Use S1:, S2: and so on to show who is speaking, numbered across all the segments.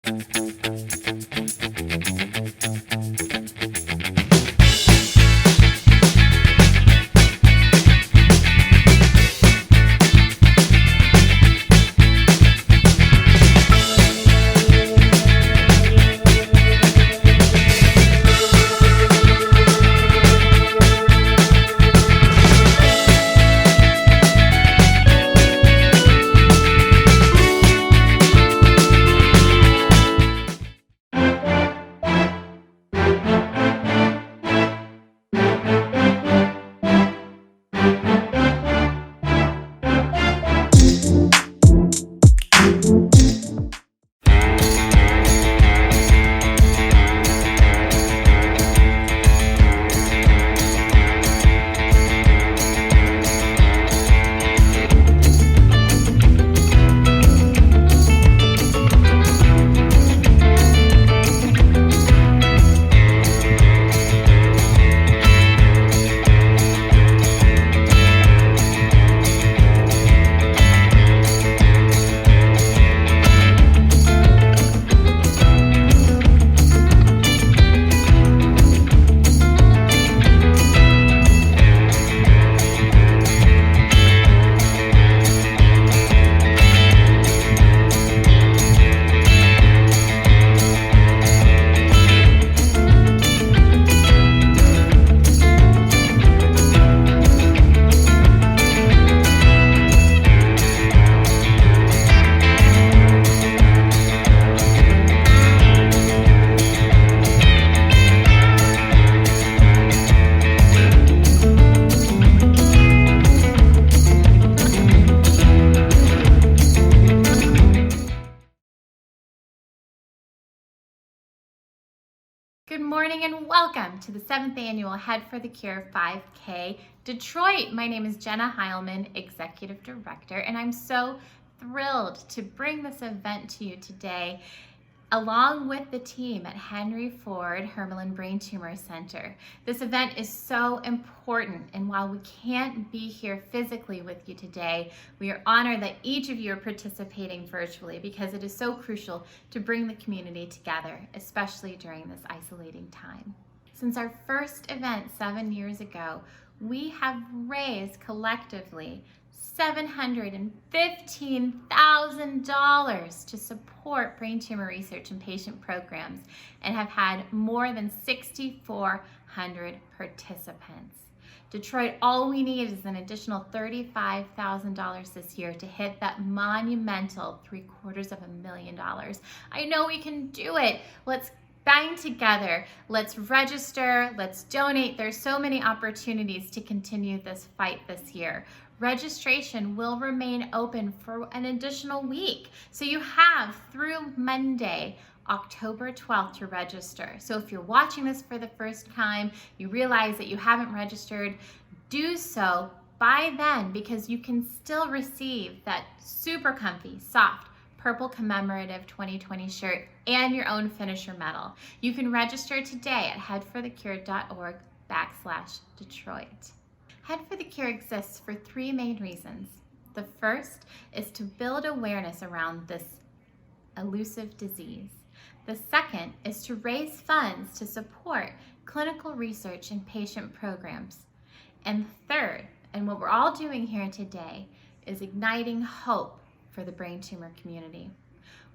S1: Good morning and welcome to the 7th annual Head for the Cure 5K Detroit. My name is Jenna Heilman, Executive Director, and I'm so thrilled to bring this event to you today along with the team at Henry Ford Hermelin Brain Tumor Center. This event is so important, and while we can't be here physically with you today, we are honored that each of you are participating virtually because it is so crucial to bring the community together, especially during this isolating time. Since our first event 7 years ago, we have raised collectively $715,000 to support brain tumor research and patient programs and have had more than 6,400 participants. Detroit, all we need is an additional $35,000 this year to hit that monumental $750,000. I know we can do it. Let's bind together. Let's register. Let's donate. There's so many opportunities to continue this fight this year. Registration will remain open for an additional week. So you have through Monday, October 12th to register. So if you're watching this for the first time, you realize that you haven't registered, do so by then because you can still receive that super comfy, soft, purple commemorative 2020 shirt and your own finisher medal. You can register today at headforthecure.org/Detroit. Head for the Cure exists for 3 main reasons. The first is to build awareness around this elusive disease. The second is to raise funds to support clinical research and patient programs. And third, and what we're all doing here today, is igniting hope for the brain tumor community.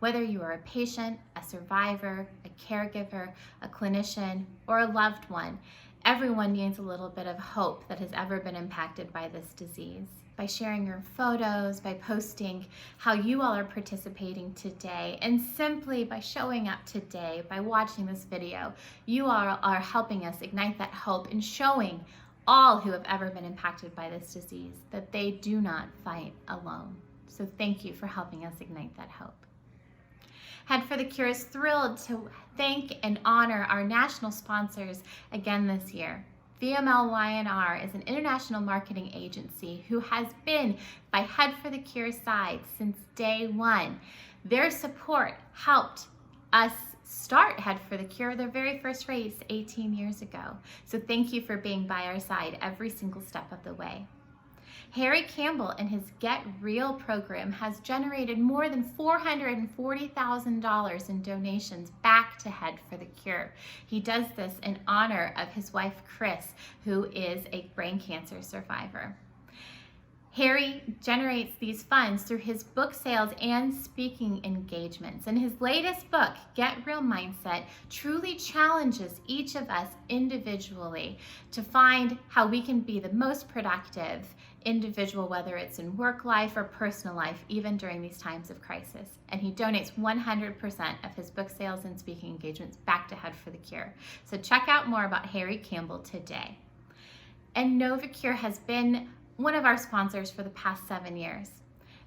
S1: Whether you are a patient, a survivor, a caregiver, a clinician, or a loved one, everyone needs a little bit of hope that has ever been impacted by this disease. By sharing your photos, by posting how you all are participating today, and simply by showing up today, by watching this video, you all are helping us ignite that hope and showing all who have ever been impacted by this disease that they do not fight alone. So thank you for helping us ignite that hope. Head for the Cure is thrilled to thank and honor our national sponsors again this year. VML-Y&R is an international marketing agency who has been by Head for the Cure's side since day one. Their support helped us start Head for the Cure, their very first race 18 years ago. So thank you for being by our side every single step of the way. Harry Campbell and his Get Real program has generated more than $440,000 in donations back to Head for the Cure. He does this in honor of his wife, Chris, who is a brain cancer survivor. Harry generates these funds through his book sales and speaking engagements. And his latest book, Get Real Mindset, truly challenges each of us individually to find how we can be the most productive individual, whether it's in work life or personal life, even during these times of crisis. And he donates 100% of his book sales and speaking engagements back to Head for the Cure. So check out more about Harry Campbell today. And NovaCure has been one of our sponsors for the past 7 years.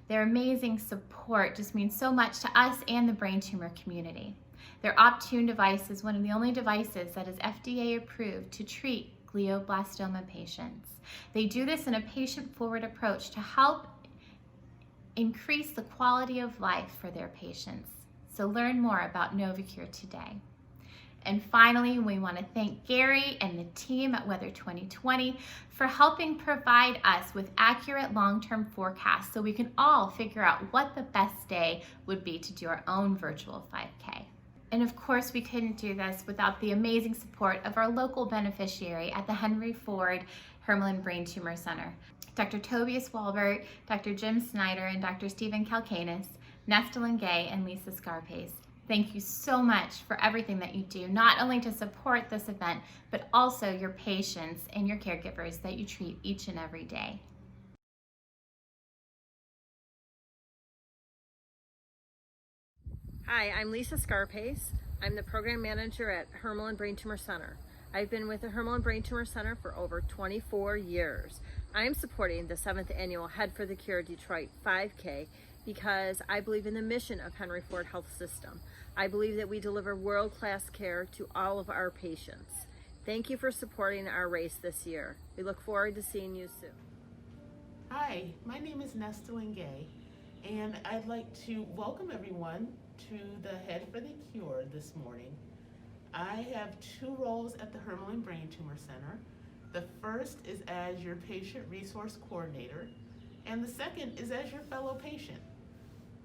S1: Their amazing support just means so much to us and the brain tumor community. Their Optune device is one of the only devices that is FDA approved to treat glioblastoma patients. They do this in a patient-forward approach to help increase the quality of life for their patients. So learn more about NovaCure today. And finally, we want to thank Gary and the team at Weather 2020 for helping provide us with accurate long-term forecasts so we can all figure out what the best day would be to do our own virtual 5K. And of course, we couldn't do this without the amazing support of our local beneficiary at the Henry Ford Hermelin Brain Tumor Center. Dr. Tobias Walbert, Dr. Jim Snyder, and Dr. Stephen Kalkanis, Nestle Gay, and Lisa Scarpace. Thank you so much for everything that you do, not only to support this event, but also your patients and your caregivers that you treat each and every day.
S2: Hi, I'm Lisa Scarpace. I'm the program manager at Hermelin Brain Tumor Center. I've been with the Hermelin Brain Tumor Center for over 24 years. I'm supporting the 7th annual Head for the Cure Detroit 5K because I believe in the mission of Henry Ford Health System. I believe that we deliver world-class care to all of our patients. Thank you for supporting our race this year. We look forward to seeing you soon.
S3: Hi, my name is Nestle Gay, and I'd like to welcome everyone to the Head for the Cure this morning. I have 2 roles at the Hermelin Brain Tumor Center. The first is as your patient resource coordinator, and the second is as your fellow patient.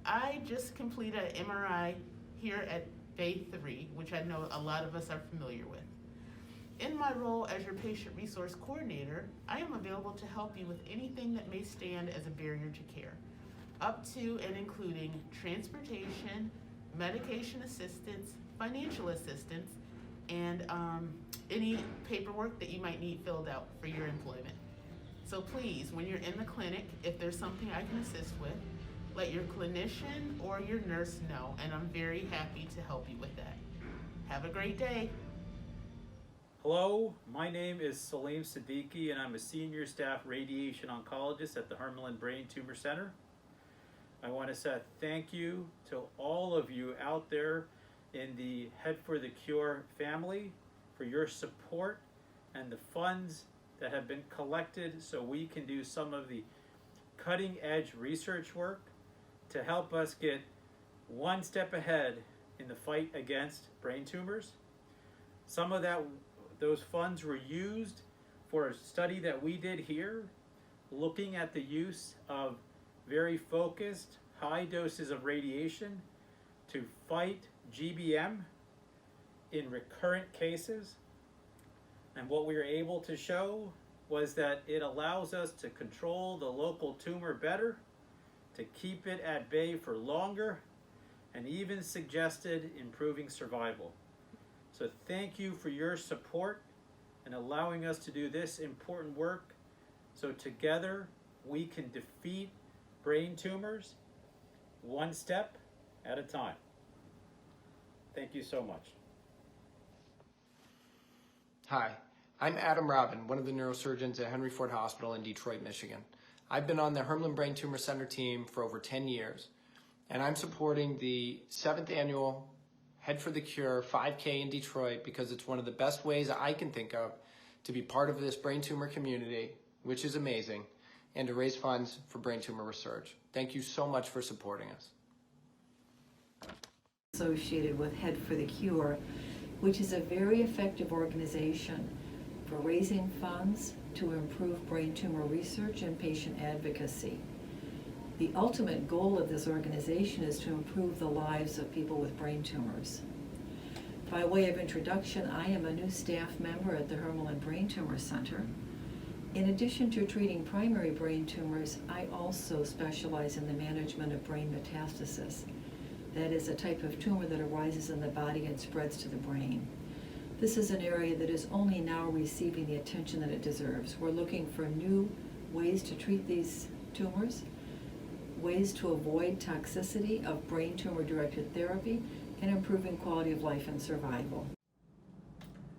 S3: I just completed an MRI here at Day 3, which I know a lot of us are familiar with. In my role as your patient resource coordinator, I am available to help you with anything that may stand as a barrier to care, up to and including transportation, medication assistance, financial assistance, and any paperwork that you might need filled out for your employment. So please, when you're in the clinic, if there's something I can assist with, let your clinician or your nurse know, and I'm very happy to help you with that. Have a great day.
S4: Hello, my name is Salim Siddiqui, and I'm a senior staff radiation oncologist at the Hermelin Brain Tumor Center. I want to say thank you to all of you out there in the Head for the Cure family for your support and the funds that have been collected so we can do some of the cutting edge research work to help us get one step ahead in the fight against brain tumors. Some of those funds were used for a study that we did here, looking at the use of very focused high doses of radiation to fight GBM in recurrent cases. And what we were able to show was that it allows us to control the local tumor better, to keep it at bay for longer, and even suggested improving survival. So thank you for your support and allowing us to do this important work so together we can defeat brain tumors one step at a time. Thank you so much.
S5: Hi, I'm Adam Robin, one of the neurosurgeons at Henry Ford Hospital in Detroit, Michigan. I've been on the Hermelin Brain Tumor Center team for over 10 years, and I'm supporting the 7th annual Head for the Cure 5K in Detroit because it's one of the best ways I can think of to be part of this brain tumor community, which is amazing, and to raise funds for brain tumor research. Thank you so much for supporting us.
S6: Associated with Head for the Cure, which is a very effective organization for raising funds to improve brain tumor research and patient advocacy. The ultimate goal of this organization is to improve the lives of people with brain tumors. By way of introduction, I am a new staff member at the Hermelin Brain Tumor Center. In addition to treating primary brain tumors, I also specialize in the management of brain metastasis. That is a type of tumor that arises in the body and spreads to the brain. This is an area that is only now receiving the attention that it deserves. We're looking for new ways to treat these tumors, ways to avoid toxicity of brain tumor-directed therapy, and improving quality of life and survival.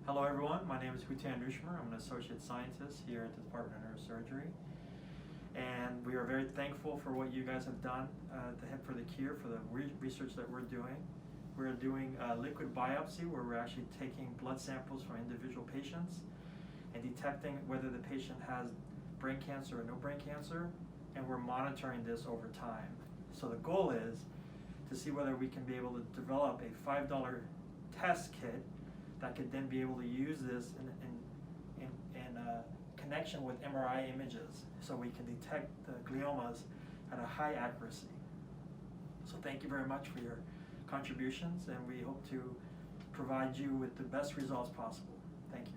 S7: Hello everyone, my name is Bhutan Nushmer. I'm an associate scientist here at the Department of Neurosurgery. And we are very thankful for what you guys have done at the Head for the Cure, for the research that we're doing. We're doing liquid biopsy where we're actually taking blood samples from individual patients and detecting whether the patient has brain cancer or no brain cancer, and we're monitoring this over time. So the goal is to see whether we can be able to develop a $5 test kit that could then be able to use this in connection with MRI images so we can detect the gliomas at a high accuracy. So thank you very much for your contributions, and we hope to provide you with the best results possible. Thank you.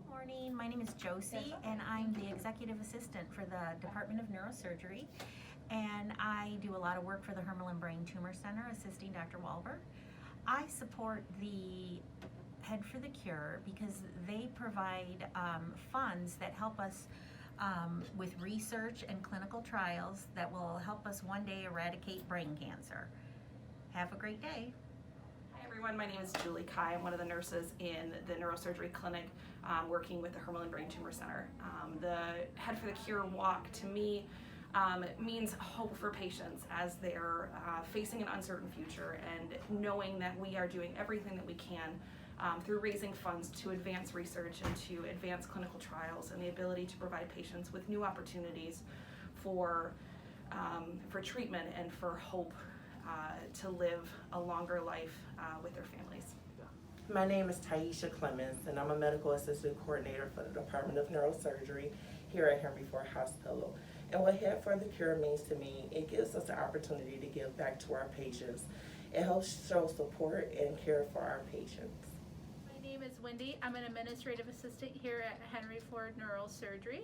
S8: Good morning, my name is Josie, and I'm the Executive Assistant for the Department of Neurosurgery, and I do a lot of work for the Hermelin Brain Tumor Center, assisting Dr. Walber. I support the Head for the Cure because they provide funds that help us with research and clinical trials that will help us one day eradicate brain cancer. Have a great day.
S9: Hi everyone, my name is Julie Kai. I'm one of the nurses in the neurosurgery clinic working with the Hermelin Brain Tumor Center. The Head for the Cure walk to me means hope for patients as they're facing an uncertain future, and knowing that we are doing everything that we can through raising funds to advance research and to advance clinical trials and the ability to provide patients with new opportunities for treatment and for hope to live a longer life with their families.
S10: My name is Taisha Clemens, and I'm a medical assistant coordinator for the Department of Neurosurgery here at Henry Ford Hospital. And what Head for the Cure means to me, it gives us the opportunity to give back to our patients. It helps show support and care for our patients.
S11: My name is Wendy. I'm an administrative assistant here at Henry Ford Neurosurgery.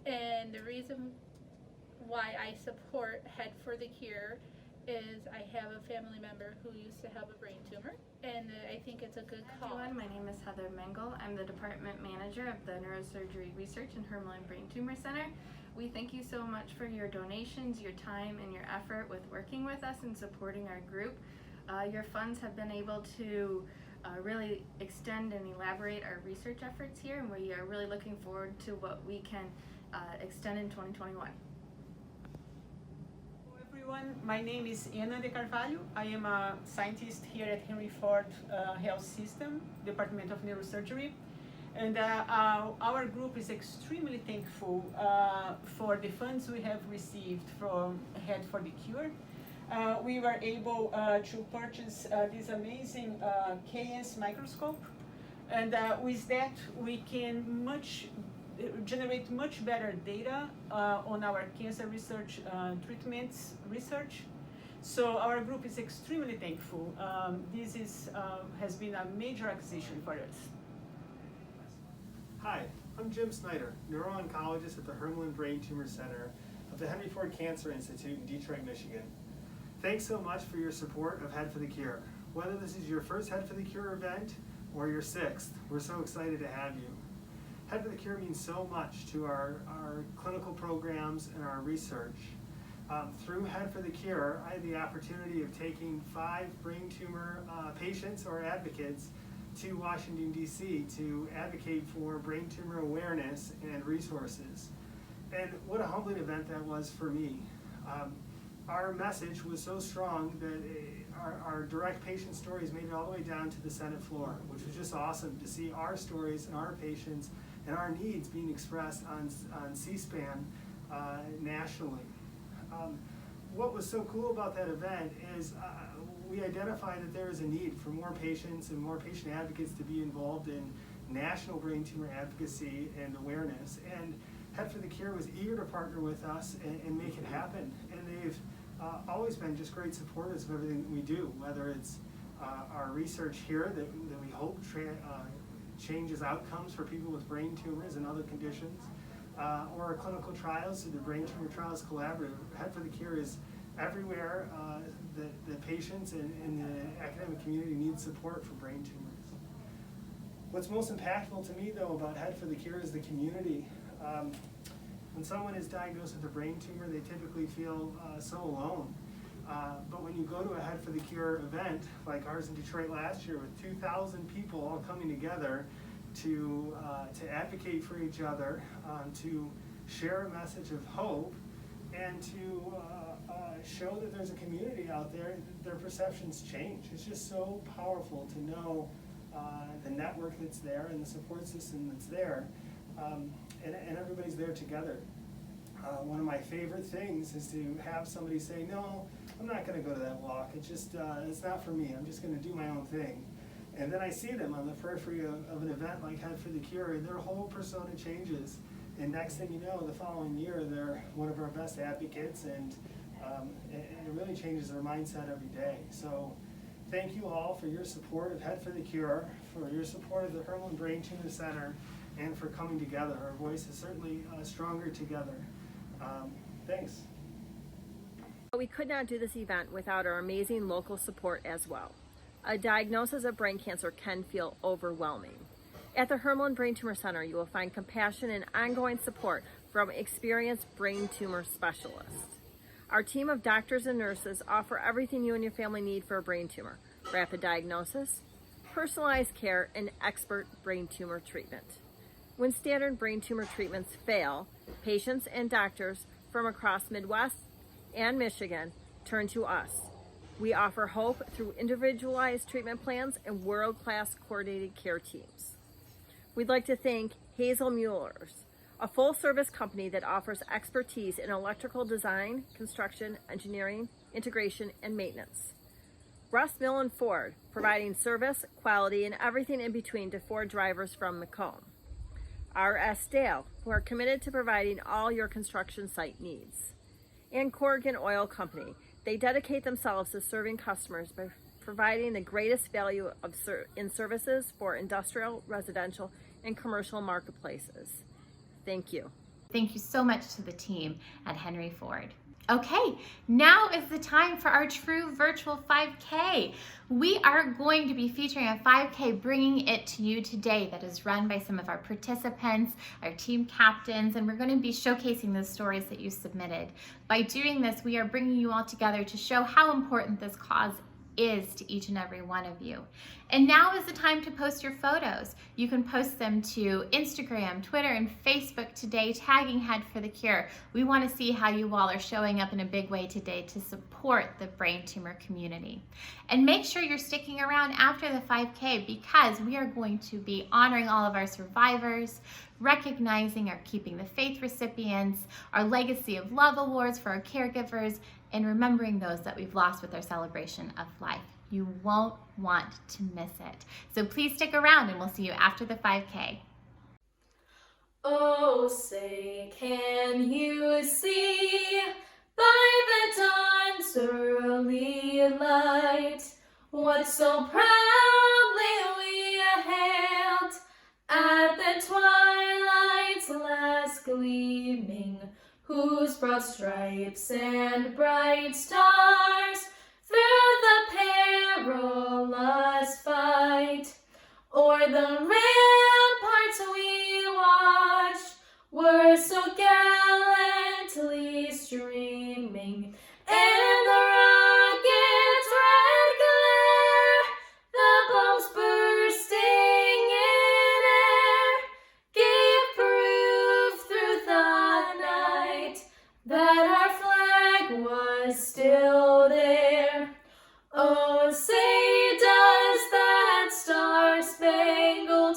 S11: And the reason why I support Head for the Cure is I have a family member who used to have a brain tumor, and I think it's a good call.
S12: Hi everyone, my name is Heather Mengele. I'm the department manager of the Neurosurgery Research and Hermelin Brain Tumor Center. We thank you so much for your donations, your time, and your effort with working with us and supporting our group. Your funds have been able to really extend and elaborate our research efforts here, and we are really looking forward to what we can extend in 2021.
S13: Everyone, my name is Iana De Carvalho. I am a scientist here at Henry Ford Health System, Department of Neurosurgery. And our group is extremely thankful for the funds we have received from Head for the Cure. We were able to purchase this amazing KS microscope. And with that, we can generate much better data on our cancer research, treatments research. So our group is extremely thankful. This has been a major acquisition for us.
S14: Hi, I'm Jim Snyder, neuro-oncologist at the Hermelin Brain Tumor Center of the Henry Ford Cancer Institute in Detroit, Michigan. Thanks so much for your support of Head for the Cure. Whether this is your first Head for the Cure event or your sixth, we're so excited to have you. Head for the Cure means so much to our clinical programs and our research. Through Head for the Cure, I had the opportunity of taking 5 brain tumor patients or advocates to Washington, D.C. to advocate for brain tumor awareness and resources. And what a humbling event that was for me. Our message was so strong that our direct patient stories made it all the way down to the Senate floor, which was just awesome to see our stories and our patients and our needs being expressed on C-SPAN nationally. What was so cool about that event is we identified that there is a need for more patients and more patient advocates to be involved in national brain tumor advocacy and awareness. And Head for the Cure was eager to partner with us and make it happen. And they've always been just great supporters of everything that we do, whether it's our research here that we hope changes outcomes for people with brain tumors and other conditions, or our clinical trials through the Brain Tumor Trials Collaborative. Head for the Cure is everywhere the patients and the academic community need support for brain tumors. What's most impactful to me, though, about Head for the Cure is the community. When someone is diagnosed with a brain tumor, they typically feel so alone. But when you go to a Head for the Cure event, like ours in Detroit last year, with 2,000 people all coming together to advocate for each other, to share a message of hope, and to show that there's a community out there, their perceptions change. It's just so powerful to know the network that's there and the support system that's there, and everybody's there together. One of my favorite things is to have somebody say, no, I'm not going to go to that walk. It's just, it's not for me. I'm just going to do my own thing. And then I see them on the periphery of an event like Head for the Cure, and their whole persona changes. And next thing you know, the following year, they're one of our best advocates, and it really changes their mindset every day. So thank you all for your support of Head for the Cure, for your support of the Hermelin Brain Tumor Center, and for coming together. Our voice is certainly stronger together. Thanks.
S2: We could not do this event without our amazing local support as well. A diagnosis of brain cancer can feel overwhelming. At the Hermelin Brain Tumor Center, you will find compassion and ongoing support from experienced brain tumor specialists. Our team of doctors and nurses offer everything you and your family need for a brain tumor: rapid diagnosis, personalized care, and expert brain tumor treatment. When standard brain tumor treatments fail, patients and doctors from across Midwest and Michigan turn to us. We offer hope through individualized treatment plans and world-class coordinated care teams. We'd like to thank Hazel Mueller's, a full-service company that offers expertise in electrical design, construction, engineering, integration, and maintenance. Russ Millen Ford, providing service, quality, and everything in between to Ford drivers from Macomb. R.S. Dale, who are committed to providing all your construction site needs. And Corrigan Oil Company. They dedicate themselves to serving customers by providing the greatest value in services for industrial, residential, and commercial marketplaces. Thank you.
S1: Thank you so much to the team at Henry Ford. Okay, now is the time for our true virtual 5K. We are going to be featuring a 5K, bringing it to you today, that is run by some of our participants, our team captains, and we're going to be showcasing those stories that you submitted. By doing this, we are bringing you all together to show how important this cause is to each and every one of you. And now is the time to post your photos. You can post them to Instagram, Twitter, and Facebook today, tagging Head for the Cure. We want to see how you all are showing up in a big way today to support the brain tumor community. And make sure you're sticking around after the 5K, because we are going to be honoring all of our survivors, recognizing our Keeping the Faith recipients, our Legacy of Love awards for our caregivers, and remembering those that we've lost with our celebration of life. You won't want to miss it. So please stick around, and we'll see you after the 5K.
S15: Oh, say, can you see by the dawn's early light what so proudly we hailed at the twilight's last gleaming, whose broad stripes and bright stars through the perilous fight o'er the ramparts we watched were so gallantly streaming, and the rocket's red glare, the bombs bursting in air, gave proof through the night that our flag was still there. Oh, say does that star-spangled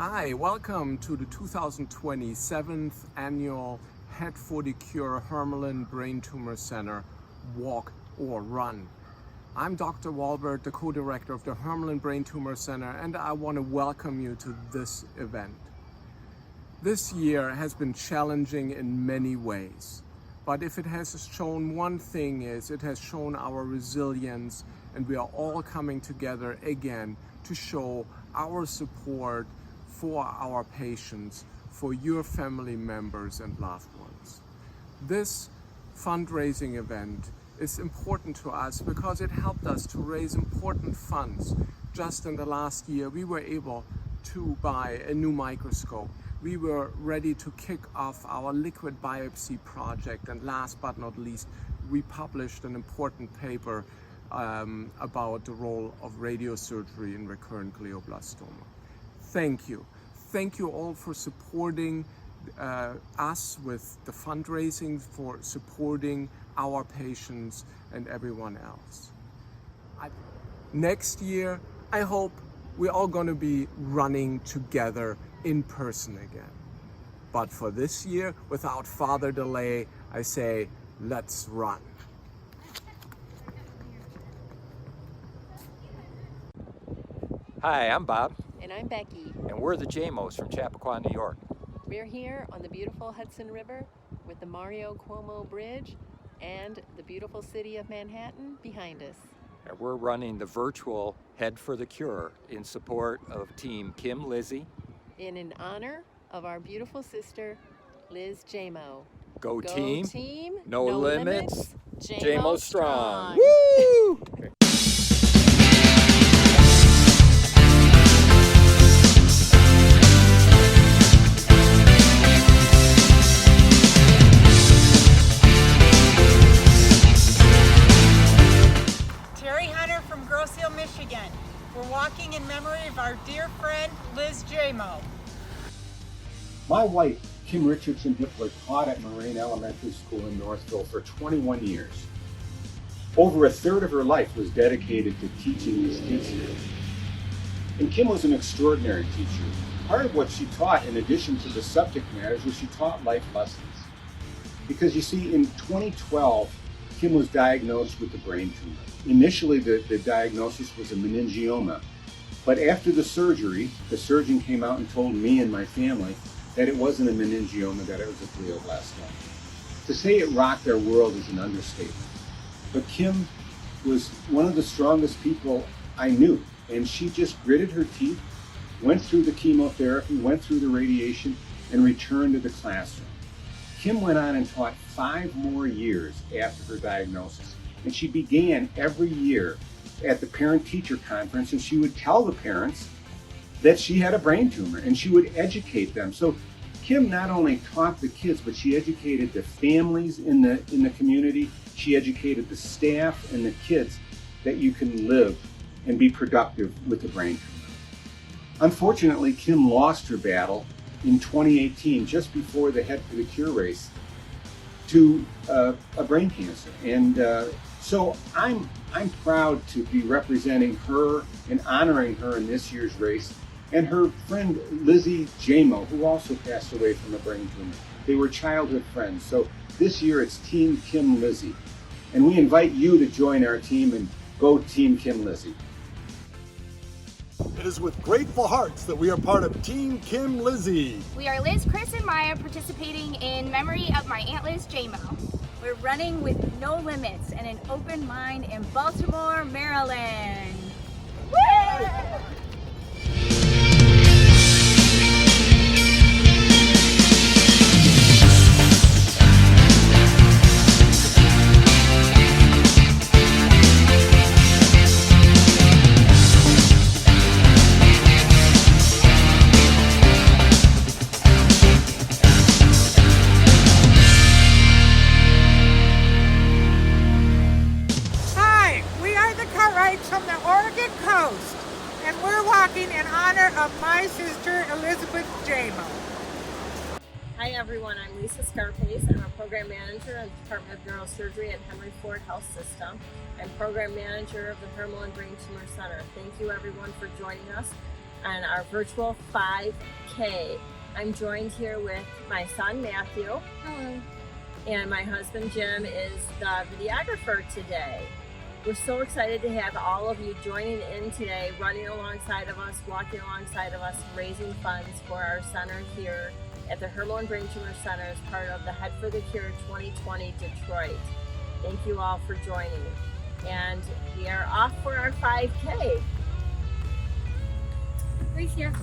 S16: Hi, welcome to the 2027th annual Head for the Cure Hermelin Brain Tumor Center Walk or Run. I'm Dr. Walbert, the co-director of the Hermelin Brain Tumor Center, and I want to welcome you to this event. This year has been challenging in many ways, but if it has shown one thing is it has shown our resilience, and we are all coming together again to show our support for our patients, for your family members and loved ones. This fundraising event is important to us because it helped us to raise important funds. Just in the last year, we were able to buy a new microscope. We were ready to kick off our liquid biopsy project, and last but not least, we published an important paper about the role of radiosurgery in recurrent glioblastoma. Thank you. Thank you all for supporting us with the fundraising, for supporting our patients and everyone else. Next year, I hope we're all going to be running together in person again. But for this year, without further delay, I say, let's run.
S17: Hi, I'm Bob.
S18: And I'm Becky.
S17: And we're the JMOs from Chappaqua, New York.
S18: We're here on the beautiful Hudson River with the Mario Cuomo Bridge and the beautiful city of Manhattan behind us.
S17: And we're running the virtual Head for the Cure in support of Team Kim Lizzie.
S18: And in honor of our beautiful sister, Liz JMO.
S17: Go
S18: team,
S17: no limits,
S18: JMO strong.
S17: Woo!
S13: Michigan. We're walking in memory of our dear friend, Liz JMO.
S19: My wife, Kim Richardson Hitler, taught at Moraine Elementary School in Northville for 21 years. Over a third of her life was dedicated to teaching these kids here. And Kim was an extraordinary teacher. Part of what she taught, in addition to the subject matters, was she taught life lessons. Because you see, in 2012, Kim was diagnosed with a brain tumor. Initially, the diagnosis was a meningioma, but after the surgery, the surgeon came out and told me and my family that it wasn't a meningioma, that it was a glioblastoma. To say it rocked our world is an understatement. But Kim was one of the strongest people I knew, and she just gritted her teeth, went through the chemotherapy, went through the radiation, and returned to the classroom. Kim went on and taught 5 more years after her diagnosis. And she began every year at the parent-teacher conference, and she would tell the parents that she had a brain tumor, and she would educate them. So Kim not only taught the kids, but she educated the families in the community. She educated the staff and the kids that you can live and be productive with a brain tumor. Unfortunately, Kim lost her battle in 2018, just before the Head for the Cure race, to a brain cancer. And so I'm proud to be representing her and honoring her in this year's race, and her friend Lizzie JMO, who also passed away from a brain tumor. They were childhood friends. So this year it's Team Kim Lizzie. And we invite you to join our team and go Team Kim Lizzie.
S20: It is with grateful hearts that we are part of Team Kim Lizzie.
S21: We are Liz, Chris, and Maya participating in memory of my Aunt Liz JMO. We're running with no limits and an open mind in Baltimore, Maryland. Woo!
S13: From the Oregon coast, and we're walking in honor of my sister Elizabeth JMO.
S2: Hi everyone, I'm Lisa Scarpace. I'm a program manager at the Department of Neurosurgery at Henry Ford Health System. I'm program manager of the Hermelin Brain Tumor Center. Thank you everyone for joining us. on our virtual 5K. I'm joined here with my son Matthew.
S21: Hello.
S2: And my husband Jim is the videographer today. We're so excited to have all of you joining in today, running alongside of us, walking alongside of us, raising funds for our center here at the Hermelin Brain Tumor Center as part of the Head for the Cure 2020 Detroit. Thank you all for joining. And we are off for our 5K.
S21: Right here.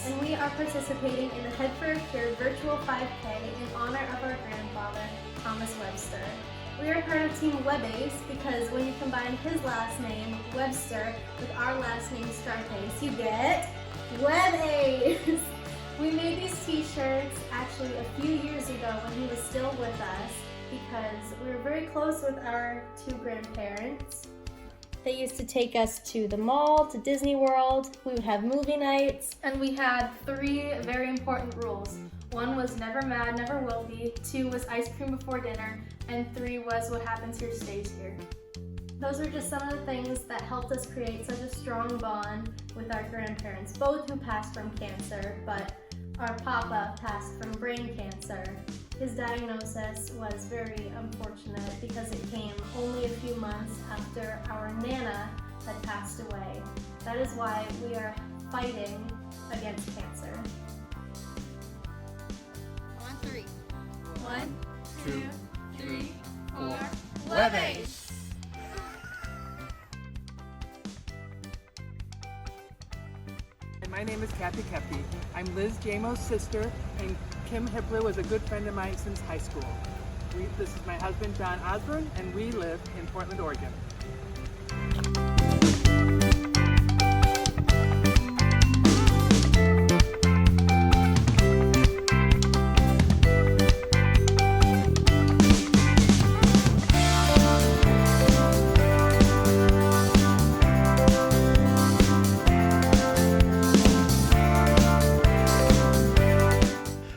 S3: And we are participating in the Head for a Cure virtual 5K in honor of our grandfather, Thomas Webster. We are part of Team Webace because when you combine his last name, Webster, with our last name, Scarface, you get Webace! We made these t-shirts actually a few years ago when he was still with us because we were very close with our two grandparents. They used to take us to the mall, to Disney World, we would have movie nights, and we had 3 very important rules. 1 was never mad, never will be, 2 was ice cream before dinner, and 3 was what happens here stays here. Those are just some of the things that helped us create such a strong bond with our grandparents, both who passed from cancer, but our papa passed from brain cancer. His diagnosis was very unfortunate because it came only a few months after our Nana had passed away. That is why we are fighting against cancer.
S21: On 3.
S3: 1,
S21: 2, 3, 4.
S3: Webace!
S22: My name is Kathy Kepi. I'm Liz Jamo's sister, and Kim Hitler was a good friend of mine since high school. This is my husband, John Osborne, and we live in Portland, Oregon.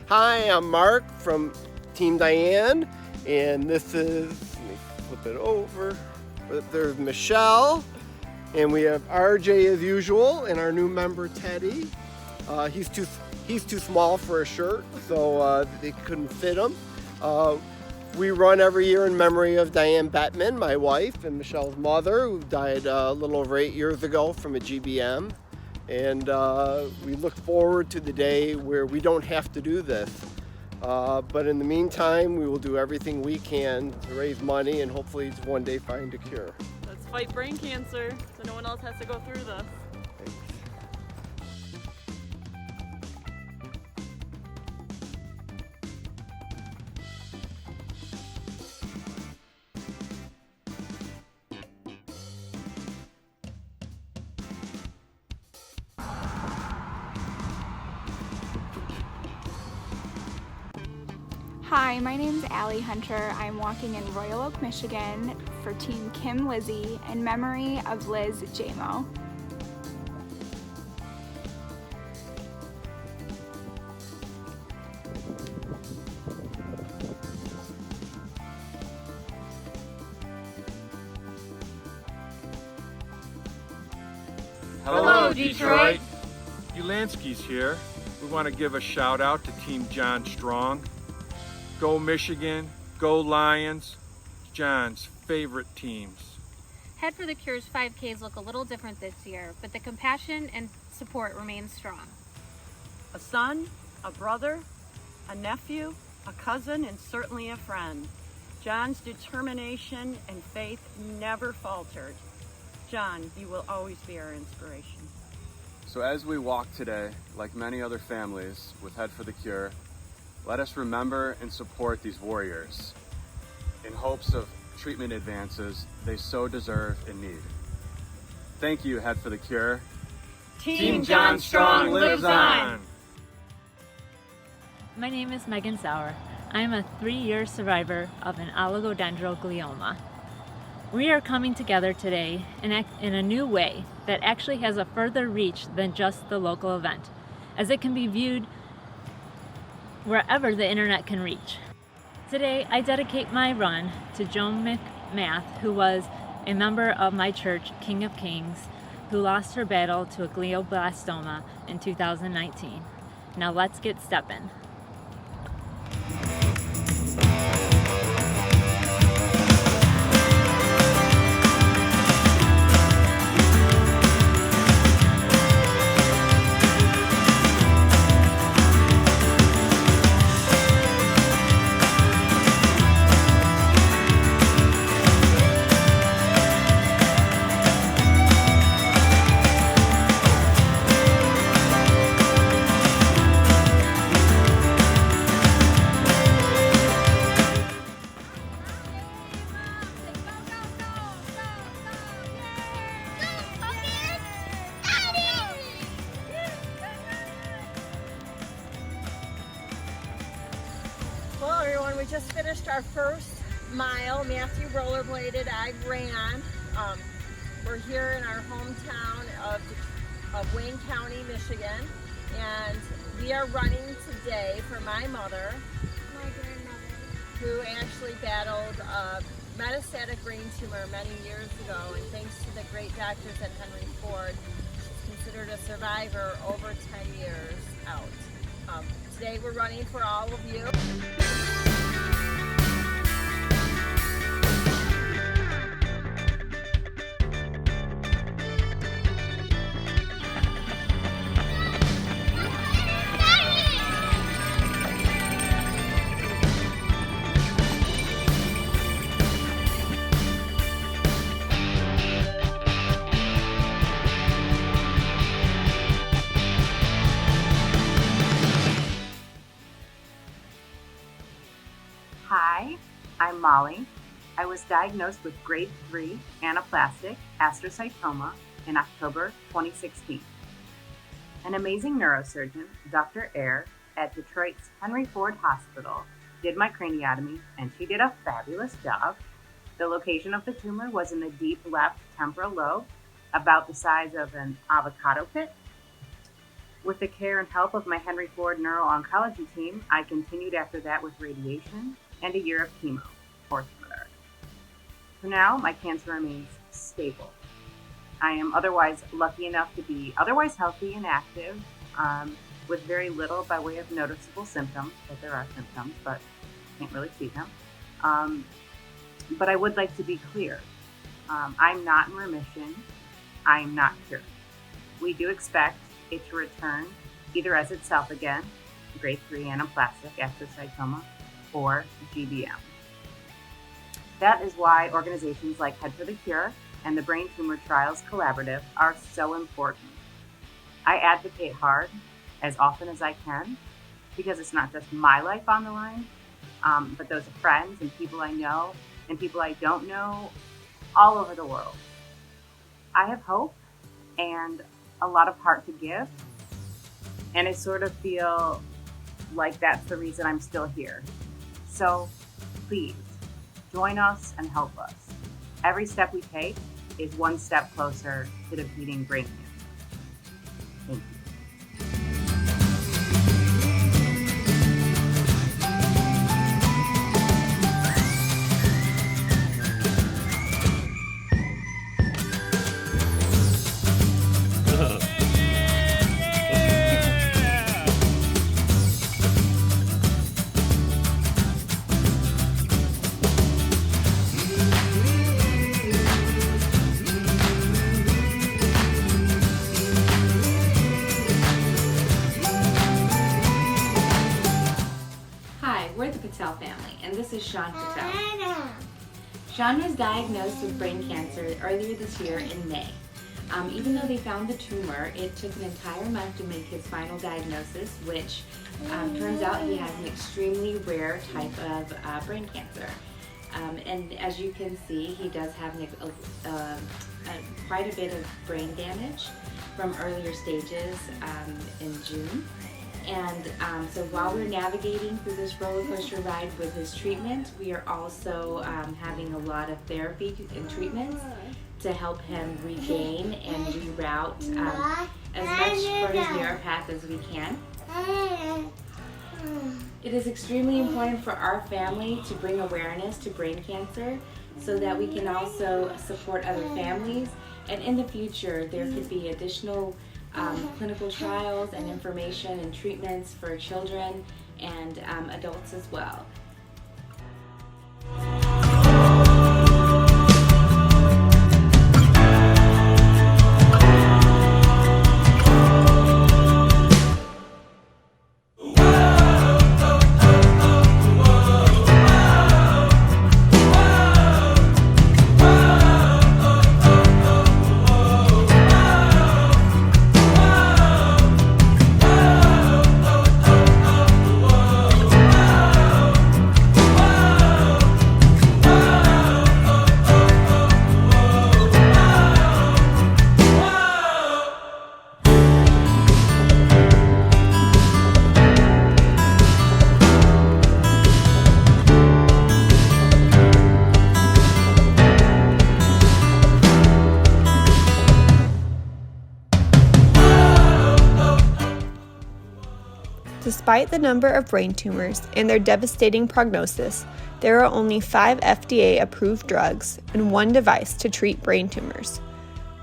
S23: Hi, I'm Mark from Team Diane, and this is, let me flip it over, there's Michelle, and we have RJ as usual, and our new member Teddy. He's too small for a shirt, so they couldn't fit him. We run every year in memory of Diane Bettman, my wife, and Michelle's mother, who died a little over 8 years ago from a GBM. And we look forward to the day where we don't have to do this. But in the meantime, we will do everything we can to raise money and hopefully to one day find a cure.
S24: Let's fight brain cancer so no one else has to go through this.
S23: Thanks.
S21: Hi, my name's Allie Hunter. I'm walking in Royal Oak, Michigan for Team Kim Lizzie in memory of Liz Jamo.
S25: Hello, Detroit. Ulansky's here. We want to give a shout out to Team John Strong. Go Michigan, go Lions, John's favorite teams.
S26: Head for the Cure's 5Ks look a little different this year, but the compassion and support remains strong.
S27: A son, a brother, a nephew, a cousin, and certainly a friend. John's determination and faith never faltered. John, you will always be our inspiration.
S4: So as we walk today, like many other families with Head for the Cure, let us remember and support these warriors in hopes of treatment advances they so deserve and need. Thank you, Head for the Cure.
S27: Team John Strong lives on!
S5: My name is Megan Sauer. I am a 3-year survivor of an oligodendroglioma. We are coming together today in a new way that actually has a further reach than just the local event, as it can be viewed wherever the internet can reach. Today, I dedicate my run to Joan McMath, who was a member of my church, King of Kings, who lost her battle to a glioblastoma in 2019. Now let's get steppin'.
S2: Well, everyone, we just finished our first mile. Matthew rollerbladed, I ran. We're here in our hometown of Wayne County, Michigan, and we are running today for my mother, who actually battled a metastatic brain tumor many years ago, and thanks to the great doctors at Henry Ford, she's considered a survivor over 10 years out. Today we're running for all of you.
S6: Hi, I'm Molly. I was diagnosed with grade 3 anaplastic astrocytoma in October 2016. An amazing neurosurgeon, Dr. Eyre, at Detroit's Henry Ford Hospital, did my craniotomy, and she did a fabulous job. The location of the tumor was in the deep left temporal lobe, about the size of an avocado pit. With the care and help of my Henry Ford neuro-oncology team, I continued after that with radiation and a year of chemo, orthomotor. For now, my cancer remains stable. I am otherwise lucky enough to be otherwise healthy and active, with very little by way of noticeable symptoms, but there are symptoms, but can't really see them. But I would like to be clear. I'm not in remission. I'm not cured. We do expect it to return either as itself again, grade 3 anaplastic astrocytoma, or GBM. That is why organizations like Head for the Cure and the Brain Tumor Trials Collaborative are so important. I advocate hard as often as I can, because it's not just my life on the line, but those of friends and people I know and people I don't know all over the world. I have hope and a lot of heart to give, and I sort of feel like that's the reason I'm still here. So please, join us and help us. Every step we take is one step closer to defeating brain cancer. Thank you.
S7: Patel family, and this is Sean Patel. Sean was diagnosed with brain cancer earlier this year in May.
S5: Even though they found the tumor, it took an entire month to make his final diagnosis, which turns out he has an extremely rare type of brain cancer. And as you can see, he does have quite a bit of brain damage from earlier stages in June. And so while we're navigating through this roller coaster ride with his treatment, we are also having a lot of therapy and treatments to help him regain and reroute as much for his neuropath as we can. It is extremely important for our family to bring awareness to brain cancer so that we can also support other families, and in the future there could be additional clinical trials and information and treatments for children and adults as well.
S1: Despite the number of brain tumors and their devastating prognosis, there are only 5 FDA-approved drugs and 1 device to treat brain tumors.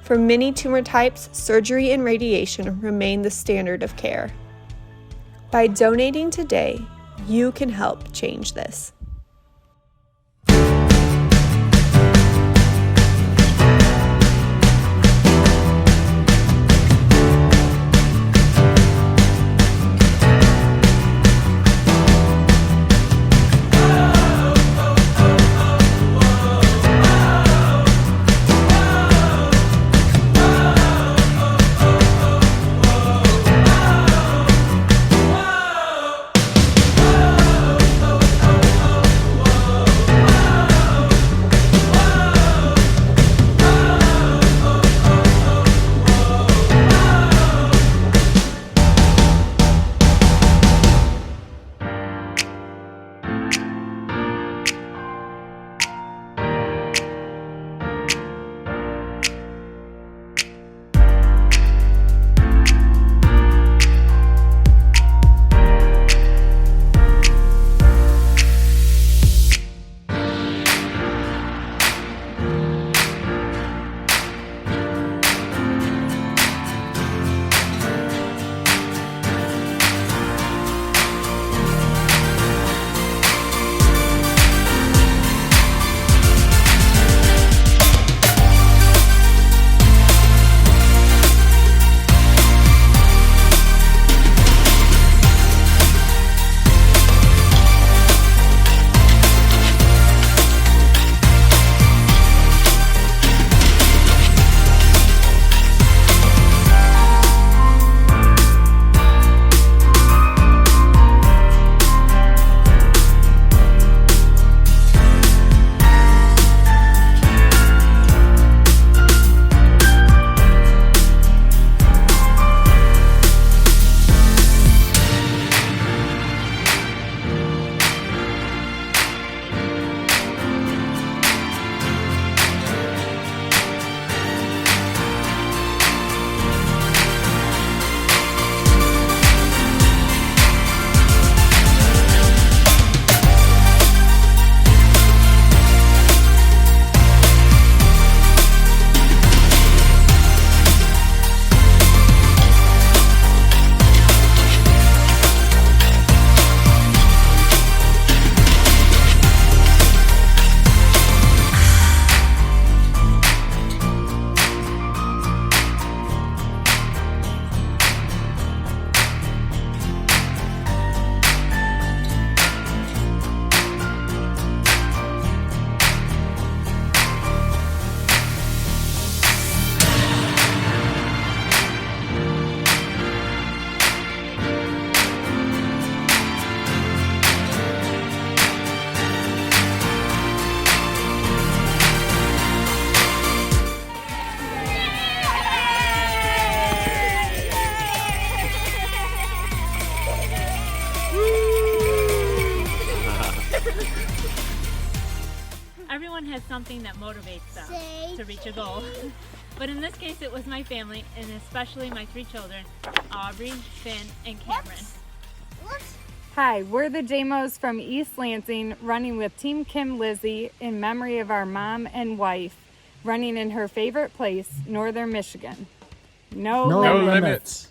S1: For many tumor types, surgery and radiation remain the standard of care. By donating today, you can help change this.
S5: something that motivates them to reach a goal. But in this case, it was my family, and especially my 3 children, Aubrey, Finn, and Cameron.
S8: Hi, we're the JMOs from East Lansing, running with Team Kim Lizzie in memory of our mom and wife, running in her favorite place, Northern Michigan. No limits.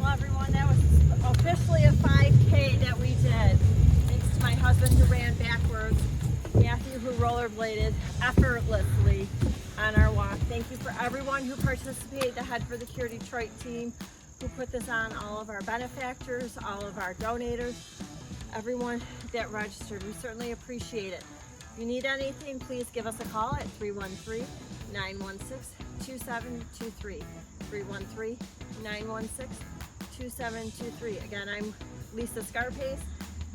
S2: Well, everyone, that was officially a 5K that we did. Thanks to my husband who ran backwards, Matthew who rollerbladed effortlessly on our walk. Thank you for everyone who participated, the Head for the Cure Detroit team who put this on, all of our benefactors, all of our donators, everyone that registered. We certainly appreciate it. If you need anything, please give us a call at 313-916-2723. 313-916-2723. Again, I'm Lisa Scarpace,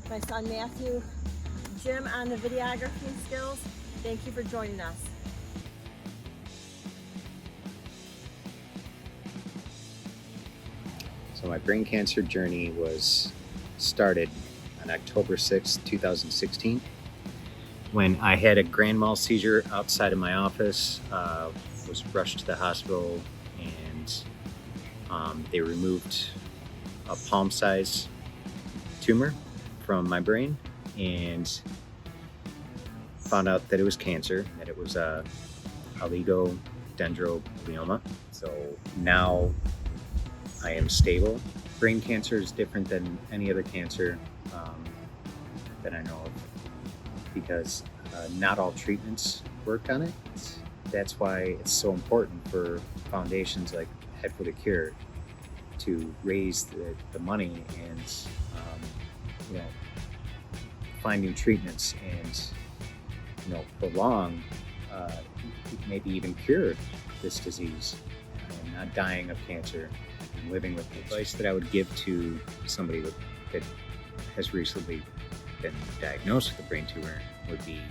S2: my son Matthew, Jim on the videography skills. Thank you for joining us.
S9: So my brain cancer journey was started on October 6, 2016, when I had a grand mal seizure outside of my office, was rushed to the hospital, and they removed a palm-sized tumor from my brain and found out that it was cancer, that it was oligodendroglioma. So now I am stable. Brain cancer is different than any other cancer that I know of, because not all treatments work on it. That's why it's so important for foundations like Head for the Cure to raise the money and find new treatments and prolong, maybe even cure this disease, and not dying of cancer and living with it. Advice that I would give to somebody that has recently been diagnosed with a brain tumor would be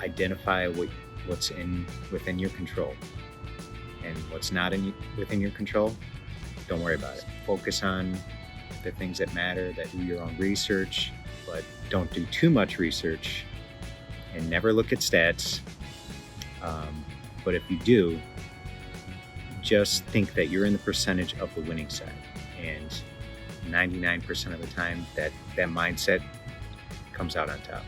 S9: identify what's within your control, and what's not within your control, don't worry about it. Focus on the things that matter, that do your own research, but don't do too much research, and never look at stats. But if you do, just think that you're in the percentage of the winning side, and 99% of the time that mindset comes out on top.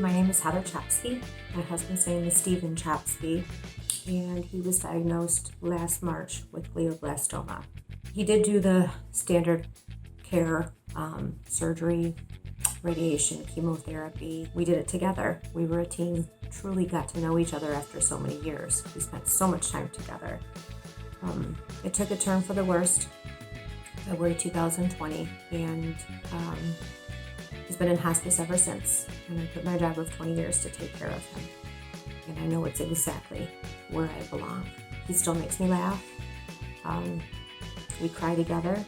S10: My name is Heather Chapsky. My husband's name is Stephen Chapsky, and he was diagnosed last March with glioblastoma. He did do the standard care, surgery, radiation, chemotherapy. We did it together. We were a team, truly got to know each other after so many years. We spent so much time together. It took a turn for the worst, February 2020, and he's been in hospice ever since, and I quit my job of 20 years to take care of him. And I know it's exactly where I belong. He still makes me laugh. We cry together.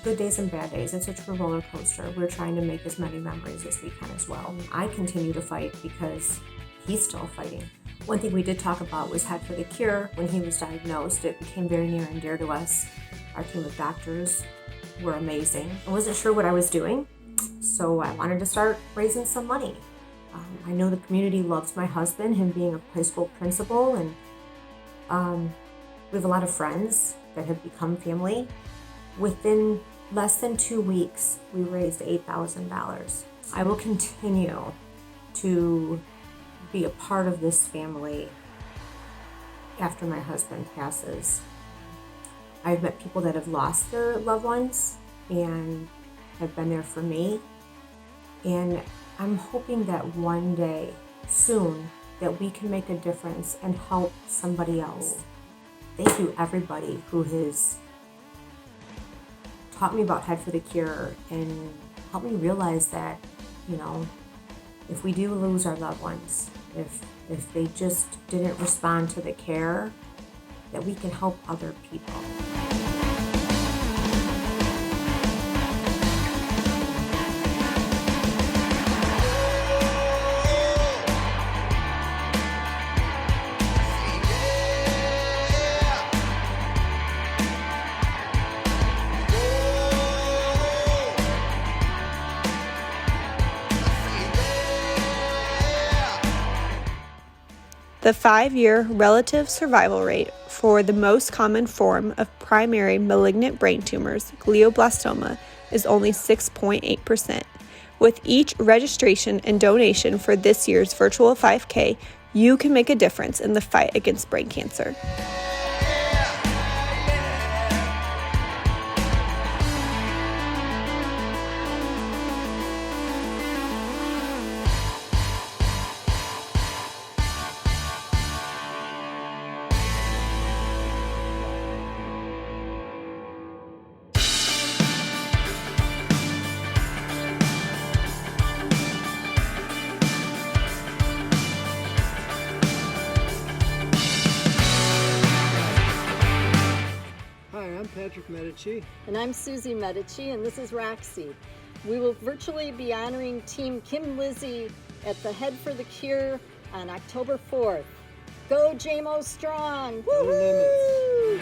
S10: Good days and bad days. It's a true roller coaster. We're trying to make as many memories as we can as well. I continue to fight because he's still fighting. One thing we did talk about was Head for the Cure. When he was diagnosed, it became very near and dear to us. Our team of doctors were amazing. I wasn't sure what I was doing, so I wanted to start raising some money. I know the community loves my husband, him being a high school principal, and we have a lot of friends that have become family. Within less than 2 weeks, we raised $8,000. I will continue to be a part of this family after my husband passes. I've met people that have lost their loved ones and have been there for me. And I'm hoping that one day, soon, that we can make a difference and help somebody else. Thank you, everybody who has taught me about Head for the Cure and helped me realize that, you know, if we do lose our loved ones, if they just didn't respond to the care, that we can help other people.
S1: The 5-year relative survival rate for the most common form of primary malignant brain tumors, glioblastoma, is only 6.8%. With each registration and donation for this year's virtual 5K, you can make a difference in the fight against brain cancer.
S11: Patrick Medici.
S12: And I'm Susie Medici, and this is Roxy. We will virtually be honoring Team Kim Lizzie at the Head for the Cure on October 4th. Go JMO Strong! Woo-hoo!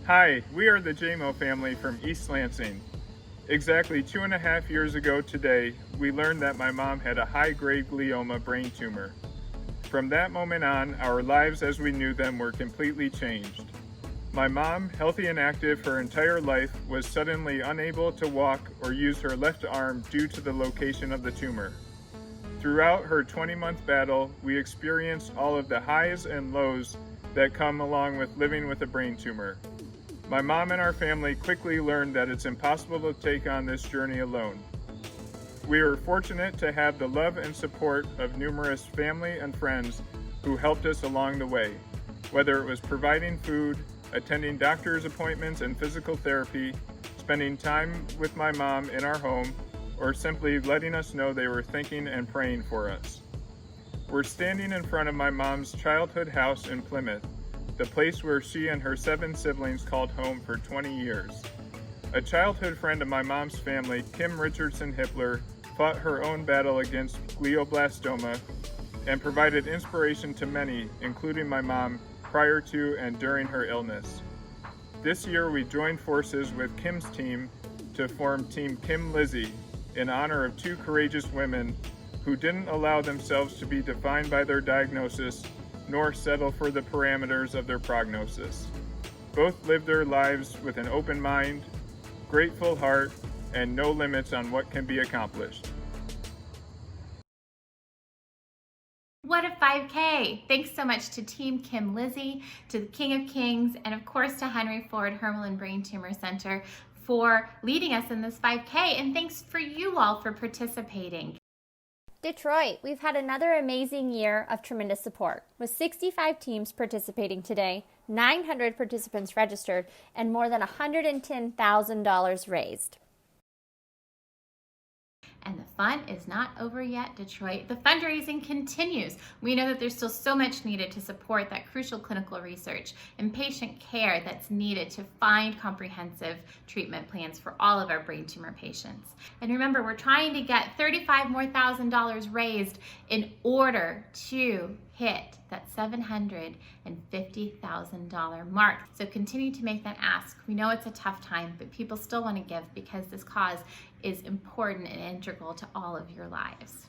S14: Hi, we are the JMO family from East Lansing. Exactly 2.5 years ago today, we learned that my mom had a high-grade glioma brain tumor. From that moment on, our lives as we knew them were completely changed. My mom, healthy and active her entire life, was suddenly unable to walk or use her left arm due to the location of the tumor. Throughout her 20-month battle, we experienced all of the highs and lows that come along with living with a brain tumor. My mom and our family quickly learned that it's impossible to take on this journey alone. We were fortunate to have the love and support of numerous family and friends who helped us along the way, whether it was providing food, attending doctor's appointments and physical therapy, spending time with my mom in our home, or simply letting us know they were thinking and praying for us. We're standing in front of my mom's childhood house in Plymouth, the place where she and her 7 siblings called home for 20 years. A childhood friend of my mom's family, Kim Richardson Hitler, fought her own battle against glioblastoma and provided inspiration to many, including my mom, prior to and during her illness. This year we joined forces with Kim's team to form Team Kim Lizzie in honor of 2 courageous women who didn't allow themselves to be defined by their diagnosis nor settle for the parameters of their prognosis. Both lived their lives with an open mind, grateful heart, and no limits on what can be accomplished.
S13: 5K. Thanks so much to Team Kim Lizzie, to the King of Kings, and of course to Henry Ford Hermelin Brain Tumor Center for leading us in this 5K, and thanks for you all for participating.
S15: Detroit, we've had another amazing year of tremendous support, with 65 teams participating today, 900 participants registered, and more than $110,000 raised.
S13: And the fun is not over yet, Detroit. The fundraising continues. We know that there's still so much needed to support that crucial clinical research and patient care that's needed to find comprehensive treatment plans for all of our brain tumor patients. And remember, we're trying to get $35,000 raised in order to hit that $750,000 mark. So continue to make that ask. We know it's a tough time, but people still want to give because this cause is important and integral to all of your lives.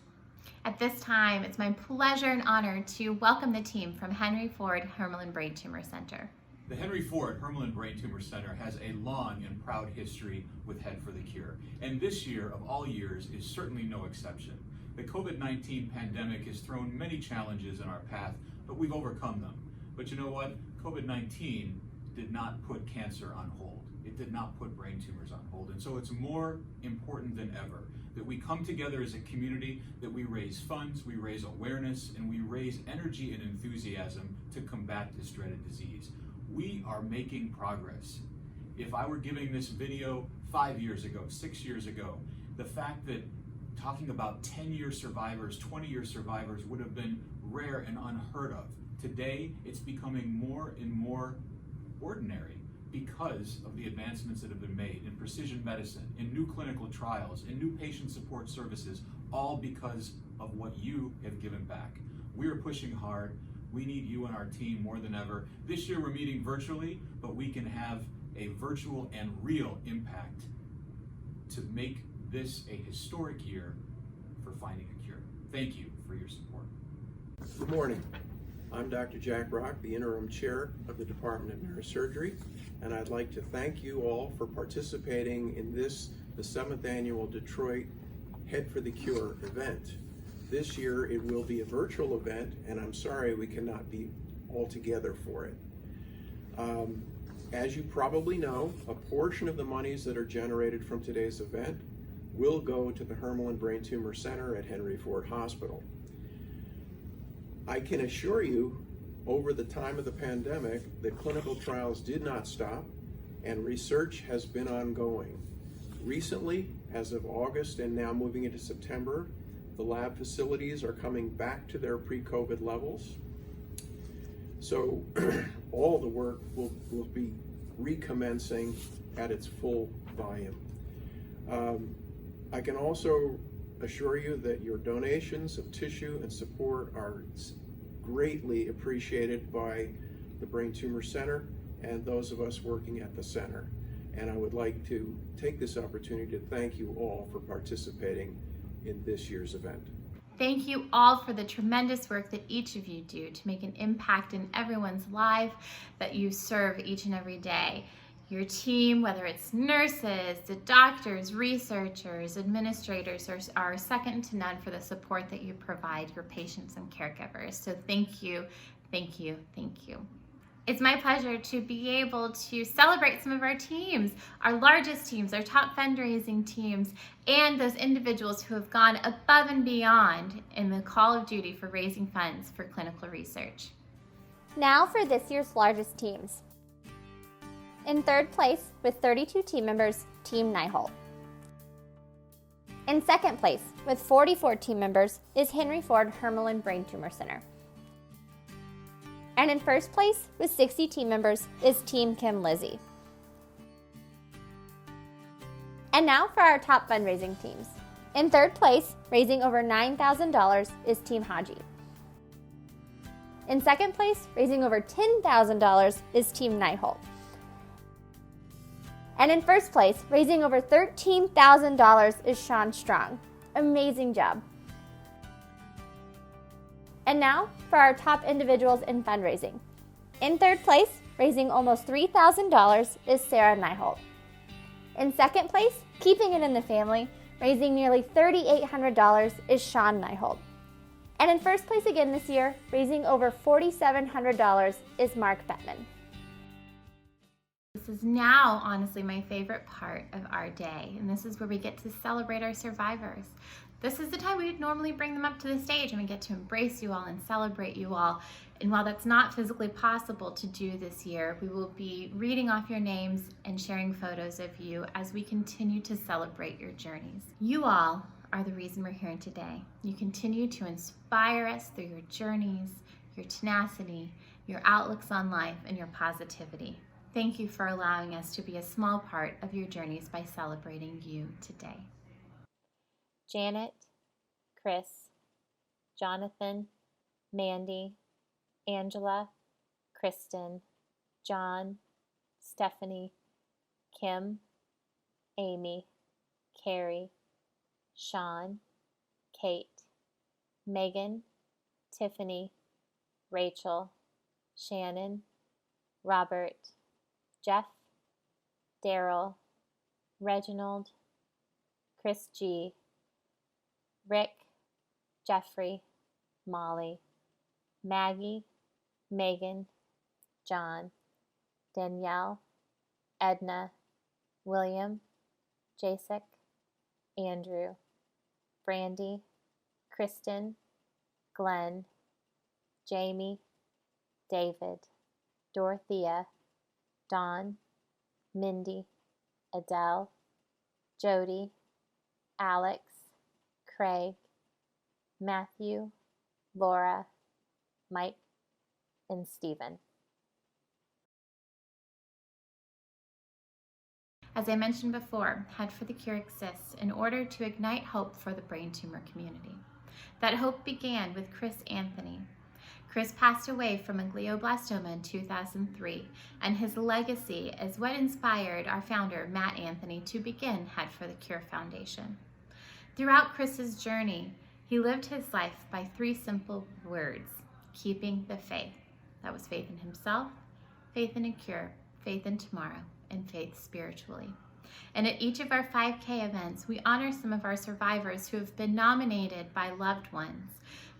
S13: At this time, it's my pleasure and honor to welcome the team from Henry Ford Hermelin Brain Tumor Center.
S16: The Henry Ford Hermelin Brain Tumor Center has a long and proud history with Head for the Cure, and this year of all years is certainly no exception. The COVID-19 pandemic has thrown many challenges in our path, but we've overcome them. But you know what? COVID-19 did not put cancer on hold. It did not put brain tumors on hold. And so it's more important than ever that we come together as a community, that we raise funds, we raise awareness, and we raise energy and enthusiasm to combat this dreaded disease. We are making progress. If I were giving this video 5 years ago, 6 years ago, the fact that talking about 10-year survivors, 20-year survivors would have been rare and unheard of. Today, it's becoming more and more ordinary because of the advancements that have been made in precision medicine, in new clinical trials, in new patient support services, all because of what you have given back. We are pushing hard. We need you and our team more than ever. This year we're meeting virtually, but we can have a virtual and real impact to make this a historic year for finding a cure. Thank you for your support.
S17: Good morning. I'm Dr. Jack Rock, the interim chair of the Department of Neurosurgery, and I'd like to thank you all for participating in the 7th annual Detroit Head for the Cure event. This year it will be a virtual event, and I'm sorry we cannot be all together for it. As you probably know, a portion of the monies that are generated from today's event will go to the Hermelin Brain Tumor Center at Henry Ford Hospital. I can assure you, over the time of the pandemic, that clinical trials did not stop and research has been ongoing. Recently, as of August and now moving into September, the lab facilities are coming back to their pre-COVID levels. So all the work will be recommencing at its full volume. I can also assure you that your donations of tissue and support are greatly appreciated by the Brain Tumor Center and those of us working at the center. And I would like to take this opportunity to thank you all for participating in this year's event.
S13: Thank you all for the tremendous work that each of you do to make an impact in everyone's life that you serve each and every day. Your team, whether it's nurses, the doctors, researchers, administrators, are second to none for the support that you provide your patients and caregivers. So thank you, thank you, thank you. It's my pleasure to be able to celebrate some of our teams, our largest teams, our top fundraising teams, and those individuals who have gone above and beyond in the call of duty for raising funds for clinical research.
S15: Now for this year's largest teams. In third place, with 32 team members, Team Nyholt. In second place, with 44 team members, is Henry Ford Hermelin Brain Tumor Center. And in first place, with 60 team members, is Team Kim Lizzie. And now for our top fundraising teams. In third place, raising over $9,000, is Team Haji. In second place, raising over $10,000, is Team Nyholt. And in first place, raising over $13,000, is Sean Strong. Amazing job. And now for our top individuals in fundraising. In third place, raising almost $3,000, is Sarah Nyholt. In second place, keeping it in the family, raising nearly $3,800, is Sean Nyholt. And in first place again this year, raising over $4,700, is Mark Bettman.
S13: This is now honestly my favorite part of our day, and this is where we get to celebrate our survivors. This is the time we would normally bring them up to the stage and we get to embrace you all and celebrate you all. And while that's not physically possible to do this year, we will be reading off your names and sharing photos of you as we continue to celebrate your journeys. You all are the reason we're here today. You continue to inspire us through your journeys, your tenacity, your outlooks on life, and your positivity. Thank you for allowing us to be a small part of your journeys by celebrating you today.
S15: Janet, Chris, Jonathan, Mandy, Angela, Kristen, John, Stephanie, Kim, Amy, Carrie, Sean, Kate, Megan, Tiffany, Rachel, Shannon, Robert, Jeff, Daryl, Reginald, Chris G, Rick, Jeffrey, Molly, Maggie, Megan, John, Danielle, Edna, William, Jasek, Andrew, Brandy, Kristen, Glenn, Jamie, David, Dorothea, Dawn, Mindy, Adele, Jody, Alex, Craig, Matthew, Laura, Mike, and Stephen.
S13: As I mentioned before, Head for the Cure exists in order to ignite hope for the brain tumor community. That hope began with Chris Anthony. Chris passed away from a glioblastoma in 2003, and his legacy is what inspired our founder, Matt Anthony, to begin Head for the Cure Foundation. Throughout Chris's journey, he lived his life by 3 simple words: keeping the faith. That was faith in himself, faith in a cure, faith in tomorrow, and faith spiritually. And at each of our 5K events, we honor some of our survivors who have been nominated by loved ones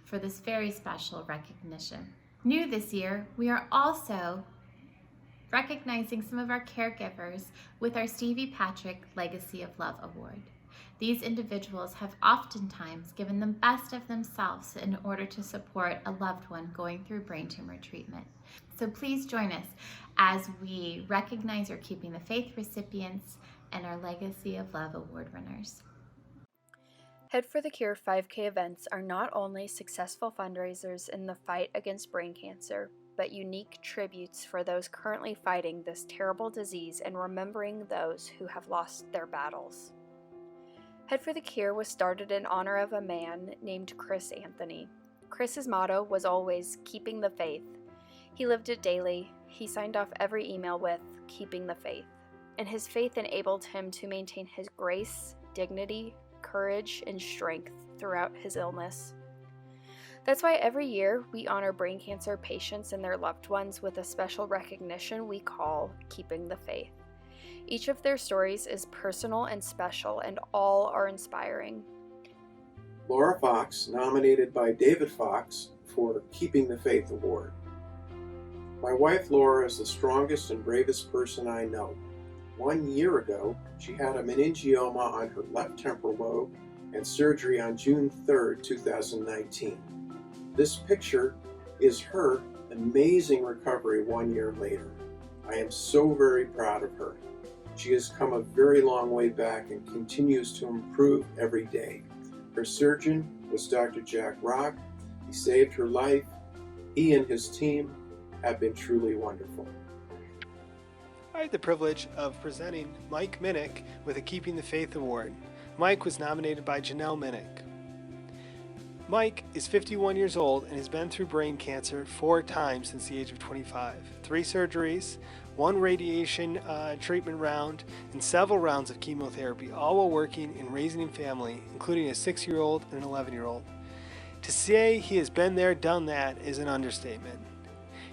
S13: for this very special recognition. New this year, we are also recognizing some of our caregivers with our Stevie Patrick Legacy of Love Award. These individuals have oftentimes given the best of themselves in order to support a loved one going through brain tumor treatment. So please join us as we recognize our Keeping the Faith recipients and our Legacy of Love Award winners.
S1: Head for the Cure 5K events are not only successful fundraisers in the fight against brain cancer, but unique tributes for those currently fighting this terrible disease and remembering those who have lost their battles. Head for the Cure was started in honor of a man named Chris Anthony. Chris's motto was always keeping the faith. He lived it daily. He signed off every email with keeping the faith, and his faith enabled him to maintain his grace, dignity, courage, and strength throughout his illness. That's why every year we honor brain cancer patients and their loved ones with a special recognition we call Keeping the Faith. Each of their stories is personal and special, and all are inspiring.
S17: Laura Fox, nominated by David Fox for Keeping the Faith Award. My wife Laura is the strongest and bravest person I know. 1 year ago, she had a meningioma on her left temporal lobe and surgery on June 3rd, 2019. This picture is her amazing recovery 1 year later. I am so very proud of her. She has come a very long way back and continues to improve every day. Her surgeon was Dr. Jack Rock. He saved her life. He and his team have been truly wonderful.
S11: I had the privilege of presenting Mike Minnick with a Keeping the Faith Award. Mike was nominated by Janelle Minnick. Mike is 51 years old and has been through brain cancer 4 times since the age of 25. 3 surgeries, 1 radiation treatment round, and several rounds of chemotherapy, all while working and raising a family, including a 6-year-old and an 11-year-old. To say he has been there, done that, is an understatement.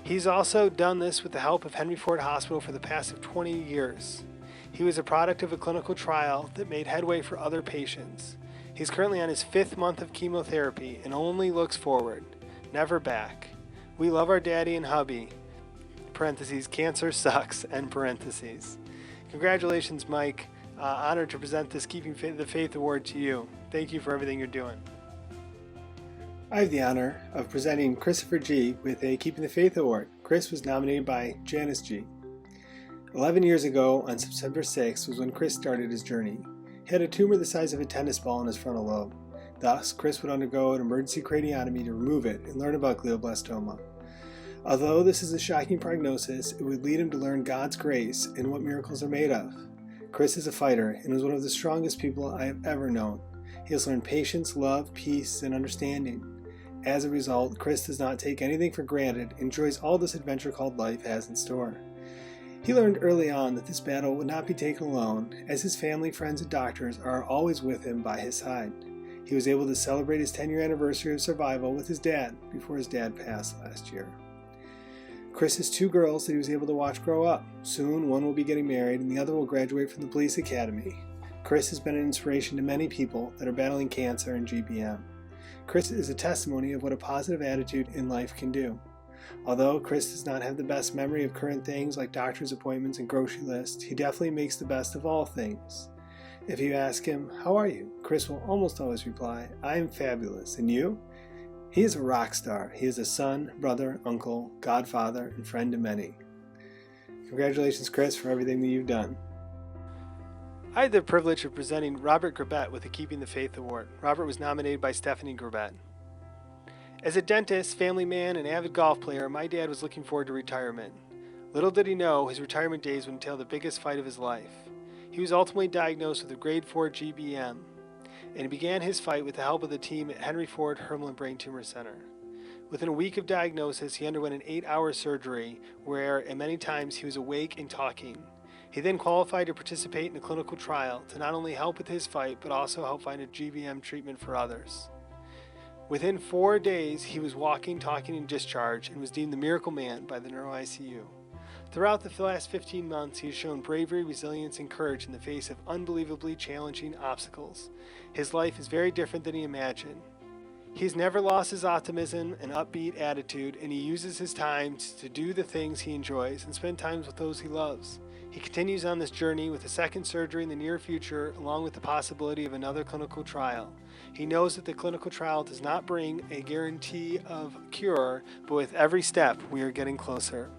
S11: He's also done this with the help of Henry Ford Hospital for the past 20 years. He was a product of a clinical trial that made headway for other patients. He's currently on his 5th month of chemotherapy and only looks forward, never back. We love our daddy and hubby. Parentheses, cancer sucks, end parentheses. Congratulations, Mike. Honored to present this Keeping the Faith Award to you. Thank you for everything you're doing. I have the honor of presenting Christopher G. with a Keeping the Faith Award. Chris was nominated by Janice G. 11 years ago, on September 6th, was when Chris started his journey. He had a tumor the size of a tennis ball in his frontal lobe. Thus, Chris would undergo an emergency craniotomy to remove it and learn about glioblastoma. Although this is a shocking prognosis, it would lead him to learn God's grace and what miracles are made of. Chris is a fighter and is one of the strongest people I have ever known. He has learned patience, love, peace, and understanding. As a result, Chris does not take anything for granted and enjoys all this adventure called life has in store. He learned early on that this battle would not be taken alone, as his family, friends, and doctors are always with him by his side. He was able to celebrate his 10-year anniversary of survival with his dad before his dad passed last year. Chris has 2 girls that he was able to watch grow up. Soon, one will be getting married and the other will graduate from the police academy. Chris has been an inspiration to many people that are battling cancer and GBM. Chris is a testimony of what a positive attitude in life can do. Although Chris does not have the best memory of current things like doctor's appointments and grocery lists, he definitely makes the best of all things. If you ask him, "How are you?" Chris will almost always reply, "I am fabulous. And you?" He is a rock star. He is a son, brother, uncle, godfather, and friend to many. Congratulations, Chris, for everything that you've done. I had the privilege of presenting Robert Grabett with the Keeping the Faith Award. Robert was nominated by Stephanie Grabett. As a dentist, family man, and avid golf player, my dad was looking forward to retirement. Little did he know his retirement days would entail the biggest fight of his life. He was ultimately diagnosed with a grade 4 GBM, and he began his fight with the help of the team at Henry Ford Hermelin Brain Tumor Center. Within a week of diagnosis, he underwent an 8-hour surgery where, at many times, he was awake and talking. He then qualified to participate in a clinical trial to not only help with his fight, but also help find a GBM treatment for others. Within 4 days, he was walking, talking, and discharged, and was deemed the miracle man by the neuro ICU. Throughout the last 15 months, he has shown bravery, resilience, and courage in the face of unbelievably challenging obstacles. His life is very different than he imagined. He's never lost his optimism and upbeat attitude, and he uses his time to do the things he enjoys and spend time with those he loves. He continues on this journey with a second surgery in the near future, along with the possibility of another clinical trial. He knows that the clinical trial does not bring a guarantee of cure, but with every step, we are getting closer.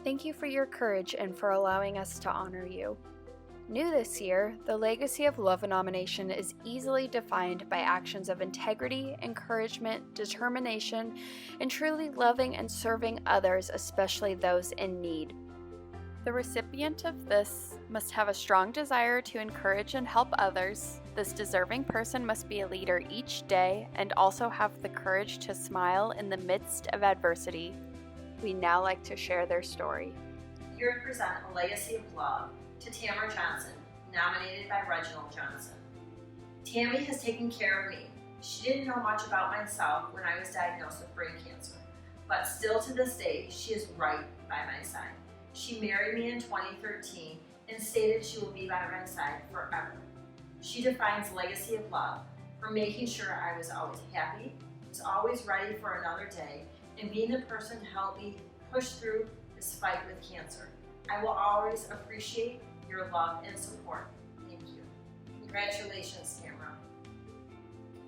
S3: Thank you for your courage and for allowing us to honor you. New this year, the Legacy of Love nomination is easily defined by actions of integrity, encouragement, determination, and truly loving and serving others, especially those in need. The recipient of this must have a strong desire to encourage and help others. This deserving person must be a leader each day and also have the courage to smile in the midst of adversity. We now like to share their story.
S2: Here to present a legacy of love to Tamara Johnson, nominated by Reginald Johnson. Tammy has taken care of me. She didn't know much about myself when I was diagnosed with brain cancer, but still to this day, she is right by my side. She married me in 2013 and stated she will be by my side forever. She defines legacy of love for making sure I was always happy, was always ready for another day, and being the person to help me push through this fight with cancer. I will always appreciate your love and support. Thank you. Congratulations, Tamara.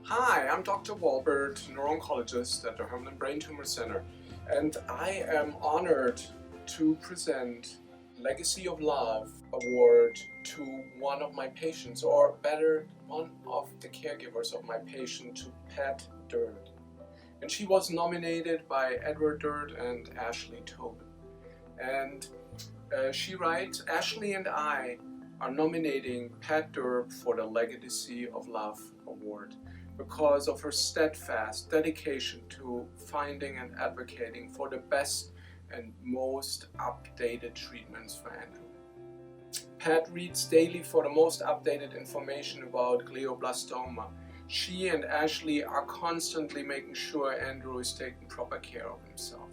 S18: Hi, I'm Dr. Walbert, neuro-oncologist at the Hermelin Brain Tumor Center, and I am honored to present Legacy of Love Award to one of my patients, or better, one of the caregivers of my patient, to Pat Dirt. And she was nominated by Edward Dirt and Ashley Tobin. And she writes, Ashley and I are nominating Pat Dirt for the Legacy of Love Award because of her steadfast dedication to finding and advocating for the best and most updated treatments for Andrew. Pat reads daily for the most updated information about glioblastoma. She and Ashley are constantly making sure Andrew is taking proper care of himself.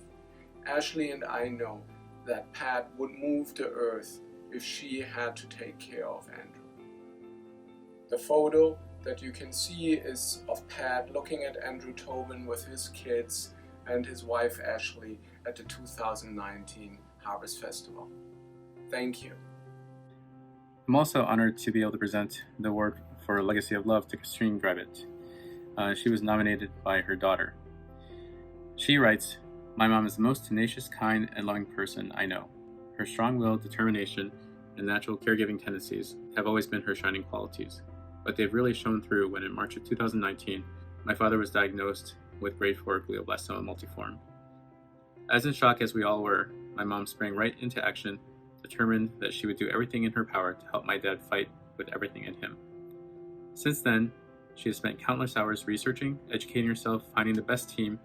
S18: Ashley and I know that Pat would move the earth if she had to take care of Andrew. The photo that you can see is of Pat looking at Andrew Tobin with his kids and his wife Ashley at the 2019 Harvest Festival. Thank you.
S19: I'm also honored to be able to present the award for Legacy of Love to Christine Grevitt. She was nominated by her daughter. She writes, "My mom is the most tenacious, kind, and loving person I know. Her strong will, determination, and natural caregiving tendencies have always been her shining qualities, but they've really shone through when in March of 2019, my father was diagnosed with grade 4 glioblastoma multiforme. As in shock as we all were, my mom sprang right into action, determined that she would do everything in her power to help my dad fight with everything in him. Since then, she has spent countless hours researching, educating herself, finding the best team,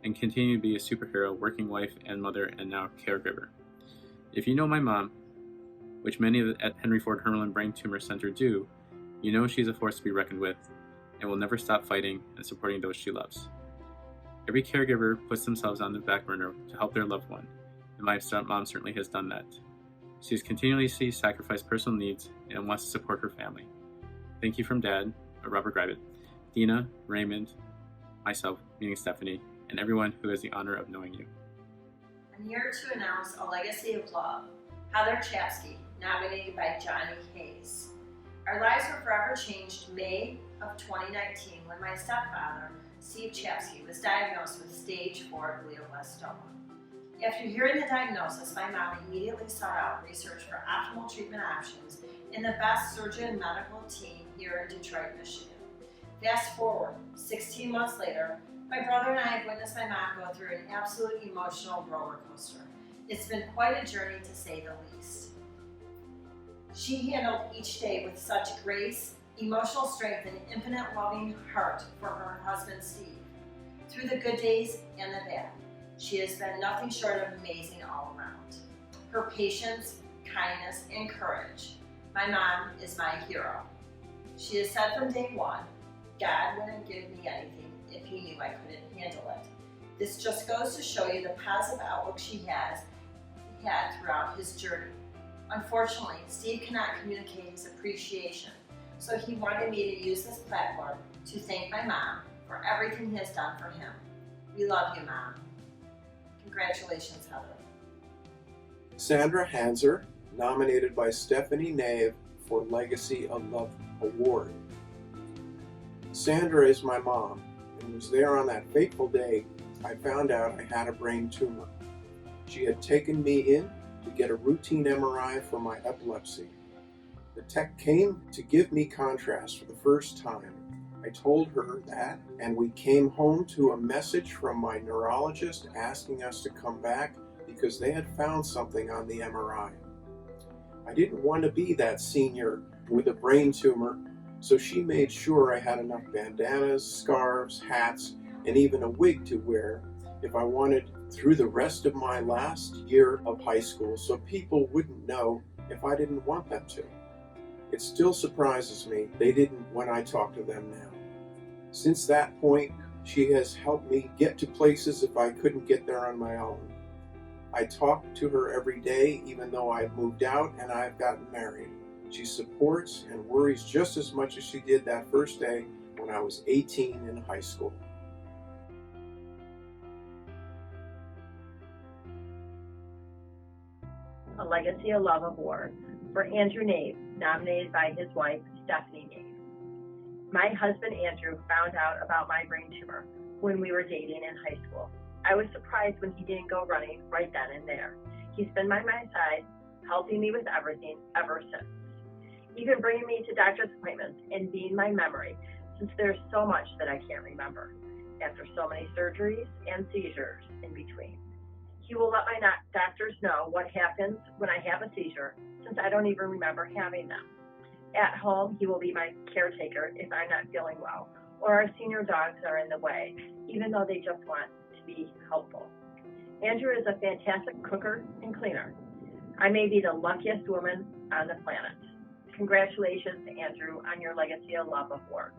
S19: and continuing to be a superhero, working wife and mother, and now caregiver. If you know my mom, which many at Henry Ford Hermelin Brain Tumor Center do, you know she's a force to be reckoned with and will never stop fighting and supporting those she loves. Every caregiver puts themselves on the back burner to help their loved one, and my mom certainly has done that. She has continuously sacrificed personal needs and wants to support her family. Thank you from Dad, Robert Grevitt, Dina, Raymond, myself, meaning Stephanie, and everyone who has the honor of knowing you."
S2: I'm here to announce a legacy of love. Heather Chapsky, nominated by Johnny Hayes. Our lives were forever changed May of 2019 when my stepfather, Steve Chapsky, was diagnosed with stage 4 glioblastoma. After hearing the diagnosis, my mom immediately sought out research for optimal treatment options and the best surgeon and medical team here in Detroit, Michigan. Fast forward, 16 months later, my brother and I have witnessed my mom go through an absolute emotional roller coaster. It's been quite a journey to say the least. She handled each day with such grace, emotional strength, and infinite loving heart for her husband Steve. Through the good days and the bad, she has been nothing short of amazing all around. Her patience, kindness, and courage. My mom is my hero. She has said from day one, God wouldn't give me anything if he knew I couldn't handle it. This just goes to show you the positive outlook she has had throughout his journey. Unfortunately, Steve cannot communicate his appreciation, so he wanted me to use this platform to thank my mom for everything he has done for him. We love you, Mom. Congratulations, Heather.
S17: Sandra Hanser, nominated by Stephanie Nave for Legacy of Love Award. Sandra is my mom, and was there on that fateful day I found out I had a brain tumor. She had taken me in to get a routine MRI for my epilepsy. The tech came to give me contrast for the first time. I told her that, and we came home to a message from my neurologist asking us to come back because they had found something on the MRI. I didn't want to be that senior with a brain tumor, so she made sure I had enough bandanas, scarves, hats, and even a wig to wear if I wanted through the rest of my last year of high school, so people wouldn't know if I didn't want them to. It still surprises me they didn't when I talk to them now. Since that point, she has helped me get to places if I couldn't get there on my own. I talk to her every day, even though I've moved out and I've gotten married. She supports and worries just as much as she did that first day when I was 18 in high school.
S20: A Legacy of Love Award for Andrew Nave, nominated by his wife, Stephanie Nave. My husband, Andrew, found out about my brain tumor when we were dating in high school. I was surprised when he didn't go running right then and there. He's been by my side, helping me with everything ever since. Even bringing me to doctor's appointments and being my memory, since there's so much that I can't remember, after so many surgeries and seizures in between. He will let my doctors know what happens when I have a seizure, since I don't even remember having them. At home, he will be my caretaker if I'm not feeling well, or our senior dogs are in the way, even though they just want to be helpful. Andrew is a fantastic cooker and cleaner. I may be the luckiest woman on the planet. Congratulations, Andrew, on your Legacy of Love Award.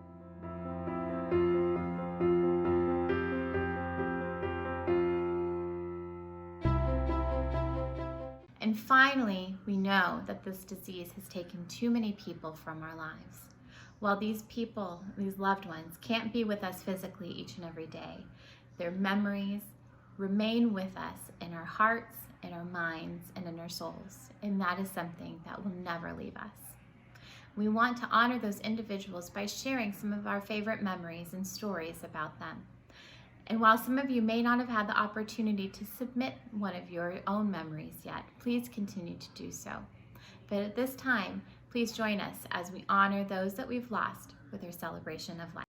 S13: And finally, we know that this disease has taken too many people from our lives. While these people, these loved ones, can't be with us physically each and every day, their memories remain with us in our hearts, in our minds, and in our souls. And that is something that will never leave us. We want to honor those individuals by sharing some of our favorite memories and stories about them. And while some of you may not have had the opportunity to submit one of your own memories yet, please continue to do so. But at this time, please join us as we honor those that we've lost with our celebration of life.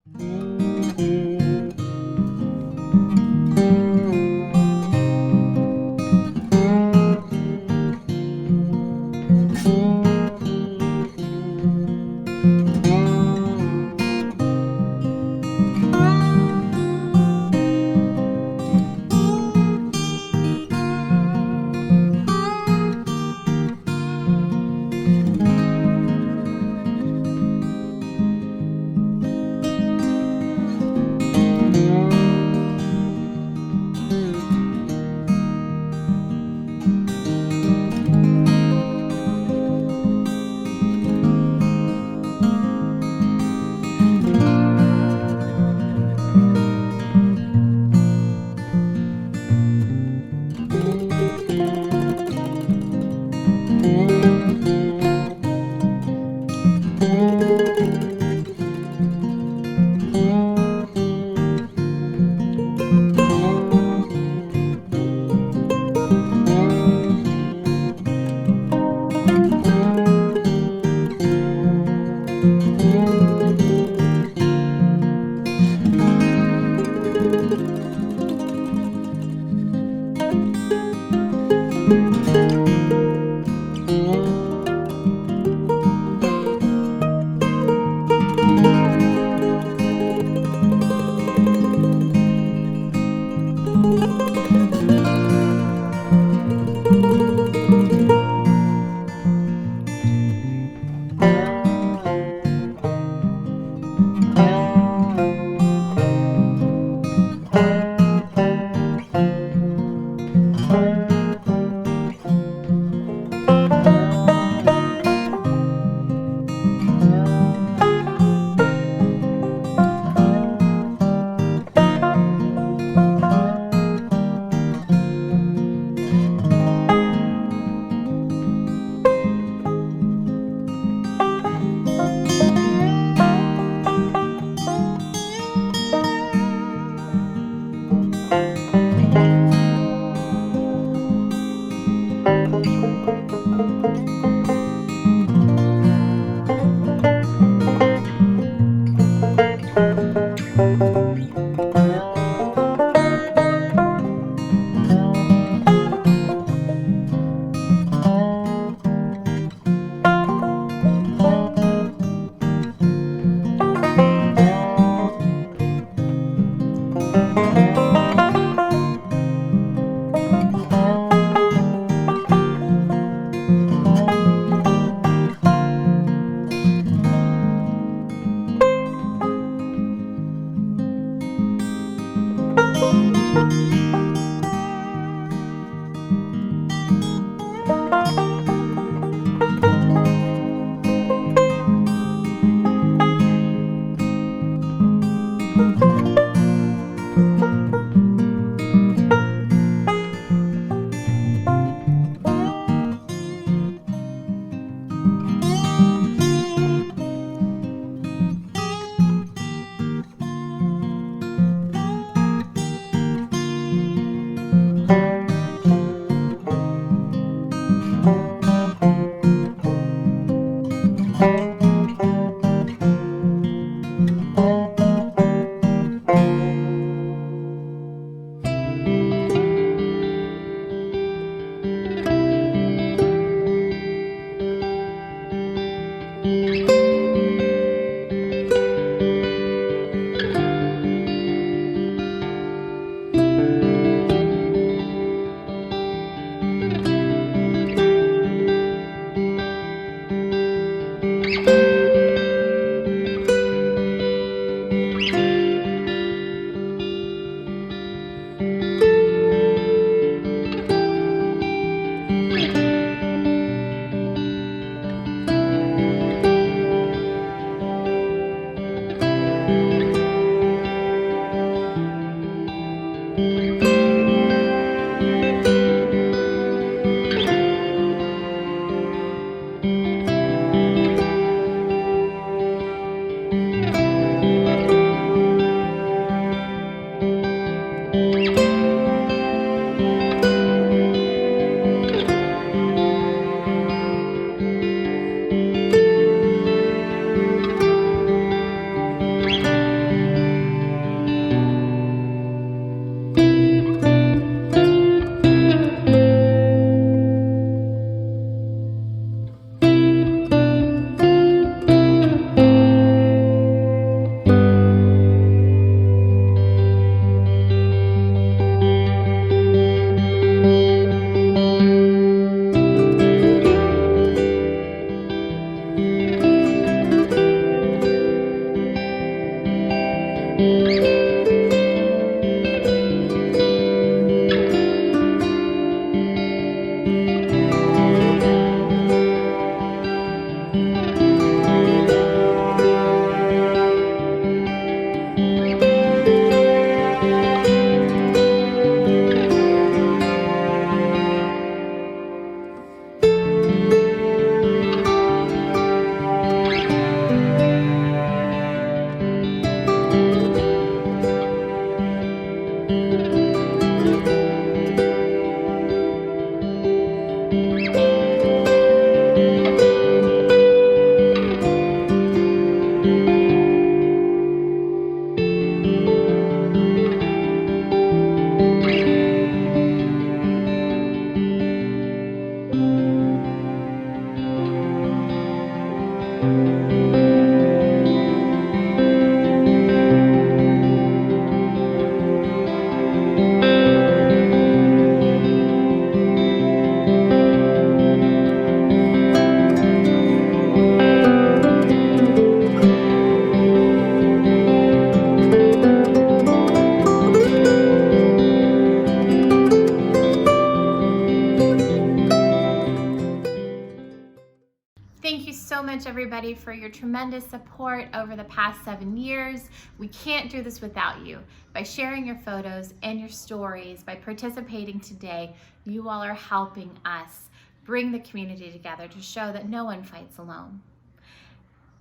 S13: Thank you so much, everybody, for your tremendous support over the past 7 years. We can't do this without you. By sharing your photos and your stories, by participating today, you all are helping us bring the community together to show that no one fights alone.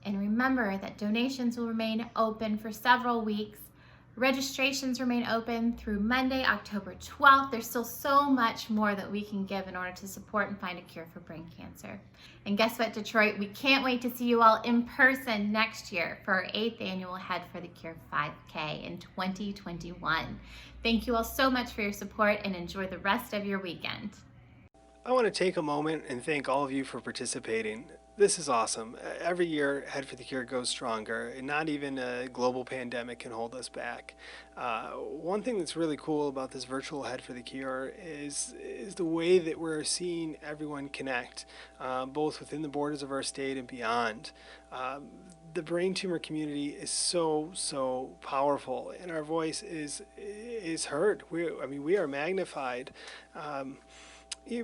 S13: And remember that donations will remain open for several weeks. Registrations remain open through Monday, October 12th. There's still so much more that we can give in order to support and find a cure for brain cancer. And guess what, Detroit? We can't wait to see you all in person next year for our 8th annual Head for the Cure 5K in 2021. Thank you all so much for your support and enjoy the rest of your weekend.
S11: I want to take a moment and thank all of you for participating. This is awesome. Every year, Head for the Cure goes stronger, and not even a global pandemic can hold us back. One thing that's really cool about this virtual Head for the Cure is the way that we're seeing everyone connect, both within the borders of our state and beyond. The brain tumor community is so powerful, and our voice is heard. We are magnified.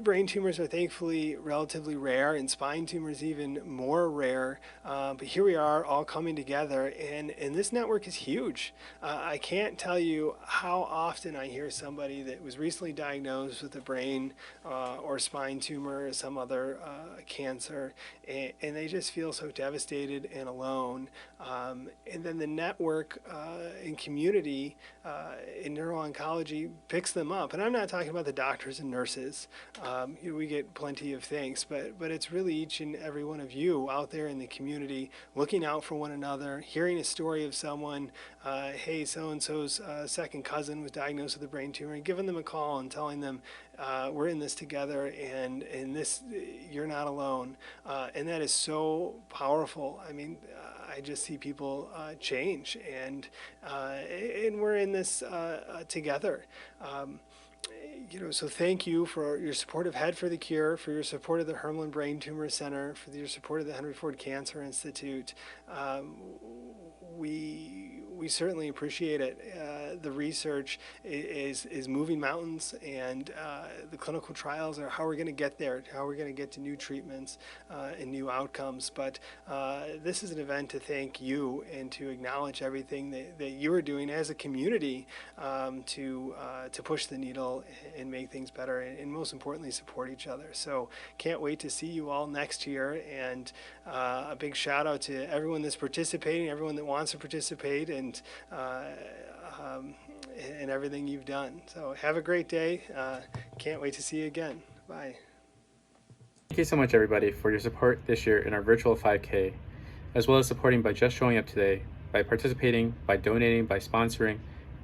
S11: Brain tumors are thankfully relatively rare, and spine tumors even more rare. But here we are all coming together, and this network is huge. I can't tell you how often I hear somebody that was recently diagnosed with a brain or spine tumor or some other cancer, and they just feel so devastated and alone. And then the network and community in neuro-oncology picks them up. And I'm not talking about the doctors and nurses. We get plenty of thanks, but it's really each and every one of you out there in the community looking out for one another, hearing a story of someone, hey, so-and-so's second cousin was diagnosed with a brain tumor, and giving them a call and telling them, we're in this together, and this, you're not alone. And that is so powerful. I mean, I just see people change, and we're in this together. So thank you for your support of Head for the Cure, for your support of the Hermelin Brain Tumor Center, for your support of the Henry Ford Cancer Institute. We certainly appreciate it. The research is moving mountains, and the clinical trials are how we're going to get there, how we're going to get to new treatments and new outcomes. But this is an event to thank you and to acknowledge everything that you are doing as a community to push the needle and make things better, and most importantly, support each other. So can't wait to see you all next year, and a big shout out to everyone that's participating, everyone that wants to participate, and everything you've done. So have a great day. Can't wait to see you again. Bye.
S19: Thank you so much, everybody, for your support this year in our virtual 5K, as well as supporting by just showing up today, by participating, by donating, by sponsoring,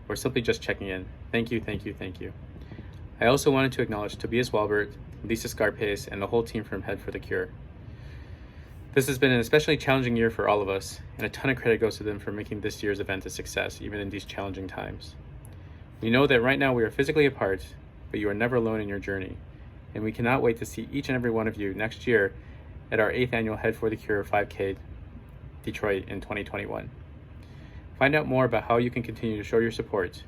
S19: or simply just checking in. Thank you, thank you, thank you. I also wanted to acknowledge Tobias Walbert, Lisa Scarpace, and the whole team from Head for the Cure. This has been an especially challenging year for all of us, and a ton of credit goes to them for making this year's event a success, even in these challenging times. We know that right now we are physically apart, but you are never alone in your journey, and we cannot wait to see each and every one of you next year at our 8th annual Head for the Cure 5K Detroit in 2021. Find out more about how you can continue to show your support.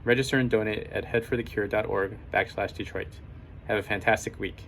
S19: Register and donate at headforthecure.org/Detroit. Have a fantastic week.